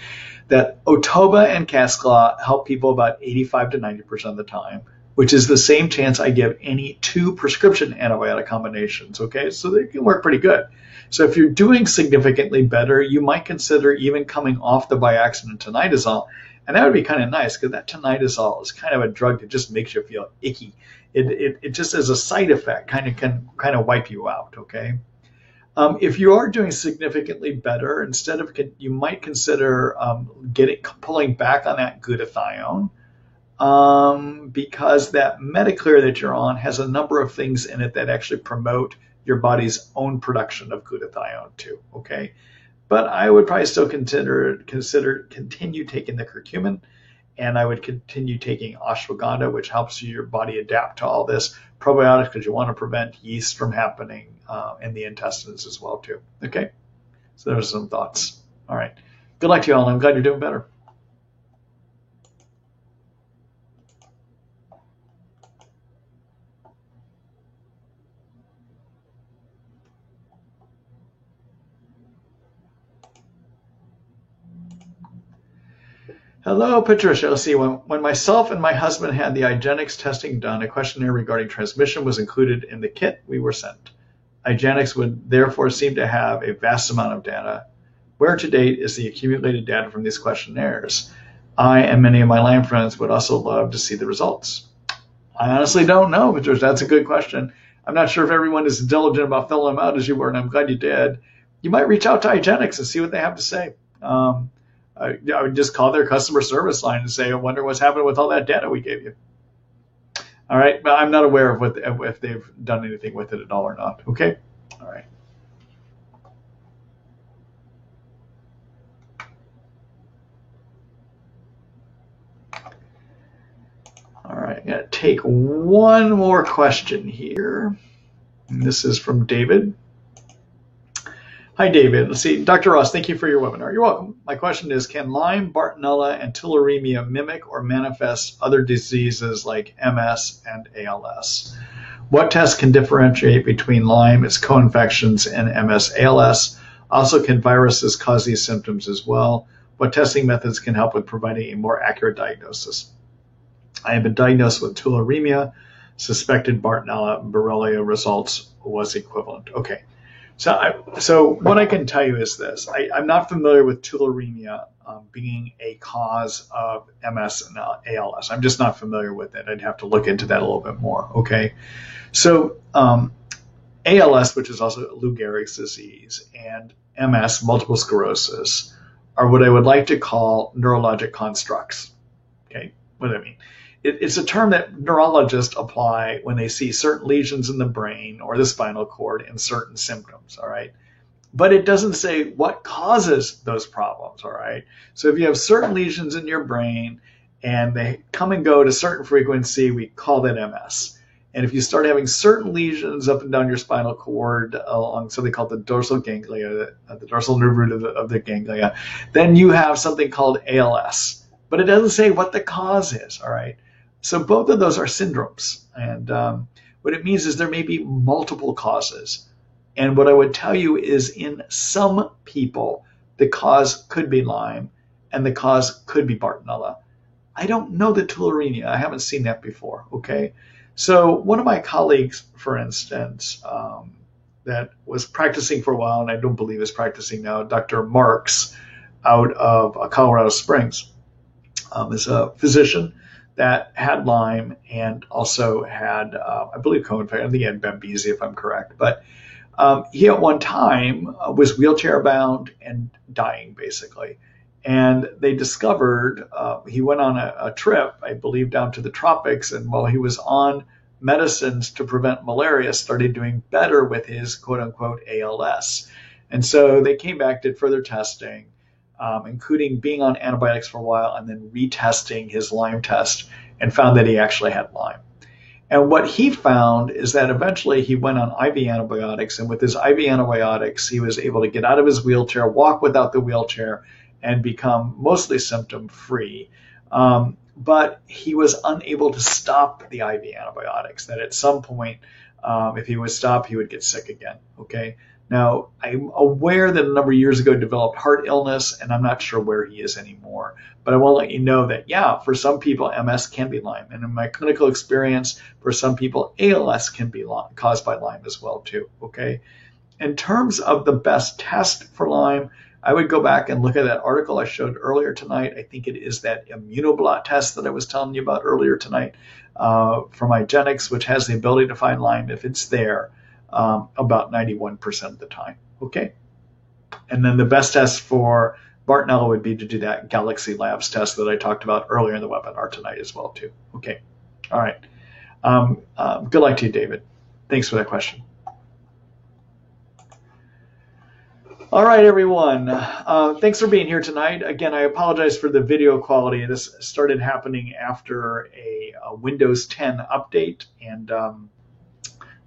That Otoba and Cat's Claw help people about 85 to 90% of the time, which is the same chance I give any 2 prescription antibiotic combinations, okay? So they can work pretty good. So if you're doing significantly better, you might consider even coming off the Biaxin and Tinidazole, and that would be kind of nice, because that Tinidazole is kind of a drug that just makes you feel icky. It just as a side effect can wipe you out, okay? If you are doing significantly better, you might consider pulling back on that glutathione, because that Metaclear that you're on has a number of things in it that actually promote your body's own production of glutathione too, okay? But I would probably still continue taking the curcumin, and I would continue taking ashwagandha, which helps your body adapt to all this, probiotics, because you want to prevent yeast from happening in the intestines as well too. Okay, so those are some thoughts. All right, good luck to you all, and I'm glad you're doing better. Hello, Patricia. Let's see. When myself and my husband had the IGeneX testing done, a questionnaire regarding transmission was included in the kit we were sent. IGeneX would therefore seem to have a vast amount of data. Where to date is the accumulated data from these questionnaires? I and many of my Lyme friends would also love to see the results. I honestly don't know, Patricia. That's a good question. I'm not sure if everyone is as diligent about filling them out as you were, and I'm glad you did. You might reach out to IGeneX and see what they have to say. I would just call their customer service line and say, I wonder what's happened with all that data we gave you. All right, but I'm not aware of if they've done anything with it at all or not. Okay, all right. All right, I'm going to take one more question here. And this is from David. Hi, David. Let's see. Dr. Ross, thank you for your webinar. You're welcome. My question is, can Lyme, Bartonella, and tularemia mimic or manifest other diseases like MS and ALS? What tests can differentiate between Lyme, its co-infections, and MS, ALS? Also, can viruses cause these symptoms as well? What testing methods can help with providing a more accurate diagnosis? I have been diagnosed with tularemia. Suspected Bartonella and Borrelia results was equivalent. Okay. So what I can tell you is this. I'm not familiar with tularemia being a cause of MS and ALS. I'm just not familiar with it. I'd have to look into that a little bit more. Okay. So ALS, which is also Lou Gehrig's disease, and MS, multiple sclerosis, are what I would like to call neurologic constructs. Okay, what do I mean? It's a term that neurologists apply when they see certain lesions in the brain or the spinal cord and certain symptoms, all right? But it doesn't say what causes those problems, all right? So if you have certain lesions in your brain and they come and go at a certain frequency, we call that MS. And if you start having certain lesions up and down your spinal cord along something called the dorsal ganglia, the dorsal nerve root of the ganglia, then you have something called ALS. But it doesn't say what the cause is, all right? So both of those are syndromes. And what it means is there may be multiple causes. And what I would tell you is in some people, the cause could be Lyme and the cause could be Bartonella. I don't know the tularemia. I haven't seen that before, okay? So one of my colleagues, for instance, that was practicing for a while, and I don't believe is practicing now, Dr. Marks out of Colorado Springs, is a physician that had Lyme and also had, I believe, co-infection. I think he had Babesia, if I'm correct. But he at one time was wheelchair bound and dying, basically. And they discovered he went on a trip, I believe, down to the tropics. And while he was on medicines to prevent malaria, started doing better with his quote unquote ALS. And so they came back, did further testing, including being on antibiotics for a while and then retesting his Lyme test and found that he actually had Lyme. And what he found is that eventually he went on IV antibiotics, and with his IV antibiotics, he was able to get out of his wheelchair, walk without the wheelchair, and become mostly symptom-free. But he was unable to stop the IV antibiotics, that at some point, if he would stop, he would get sick again, okay? Now, I'm aware that a number of years ago developed heart illness, and I'm not sure where he is anymore. But I want to let you know that, yeah, for some people, MS can be Lyme. And in my clinical experience, for some people, ALS can be caused by Lyme as well, too, okay? In terms of the best test for Lyme, I would go back and look at that article I showed earlier tonight. I think it is that immunoblot test that I was telling you about earlier tonight from IGeneX, which has the ability to find Lyme if it's there. About 91% of the time, okay? And then the best test for Bartonella would be to do that Galaxy Labs test that I talked about earlier in the webinar tonight as well, too. Okay, all right. Good luck to you, David. Thanks for that question. All right, everyone. Thanks for being here tonight. Again, I apologize for the video quality. This started happening after a Windows 10 update, and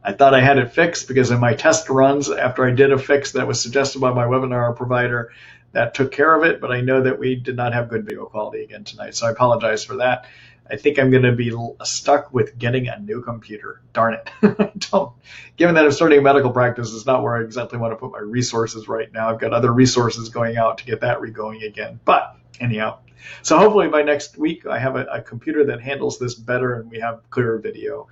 I thought I had it fixed because in my test runs, after I did a fix that was suggested by my webinar provider, that took care of it, but I know that we did not have good video quality again tonight, so I apologize for that. I think I'm going to be stuck with getting a new computer. Darn it. Given that I'm starting a medical practice, it's not where I exactly want to put my resources right now. I've got other resources going out to get that re-going again. But anyhow, so hopefully by next week, I have a computer that handles this better and we have clearer video.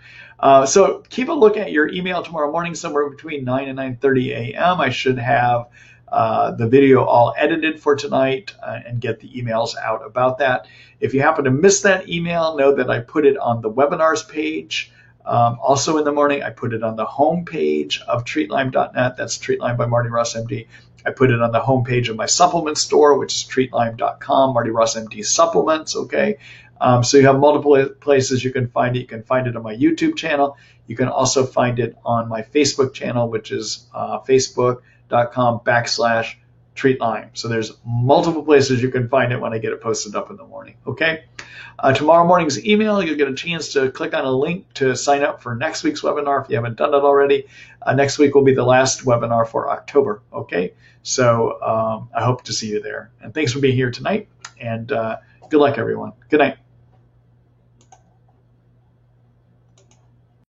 So keep a look at your email tomorrow morning, somewhere between 9 and 9:30 a.m. I should have the video all edited for tonight and get the emails out about that. If you happen to miss that email, know that I put it on the webinars page. Also in the morning, I put it on the home page of treatlyme.net. That's Treat Lyme by Marty Ross, MD. I put it on the home page of my supplement store, which is treatlyme.com, Marty Ross, MD supplements, okay? So you have multiple places you can find it. You can find it on my YouTube channel. You can also find it on my Facebook channel, which is Facebook.com/Treat treat Lyme. So there's multiple places you can find it when I get it posted up in the morning. Okay. Tomorrow morning's email, you'll get a chance to click on a link to sign up for next week's webinar if you haven't done it already. Next week will be the last webinar for October. Okay. So I hope to see you there. And thanks for being here tonight. And good luck, everyone. Good night.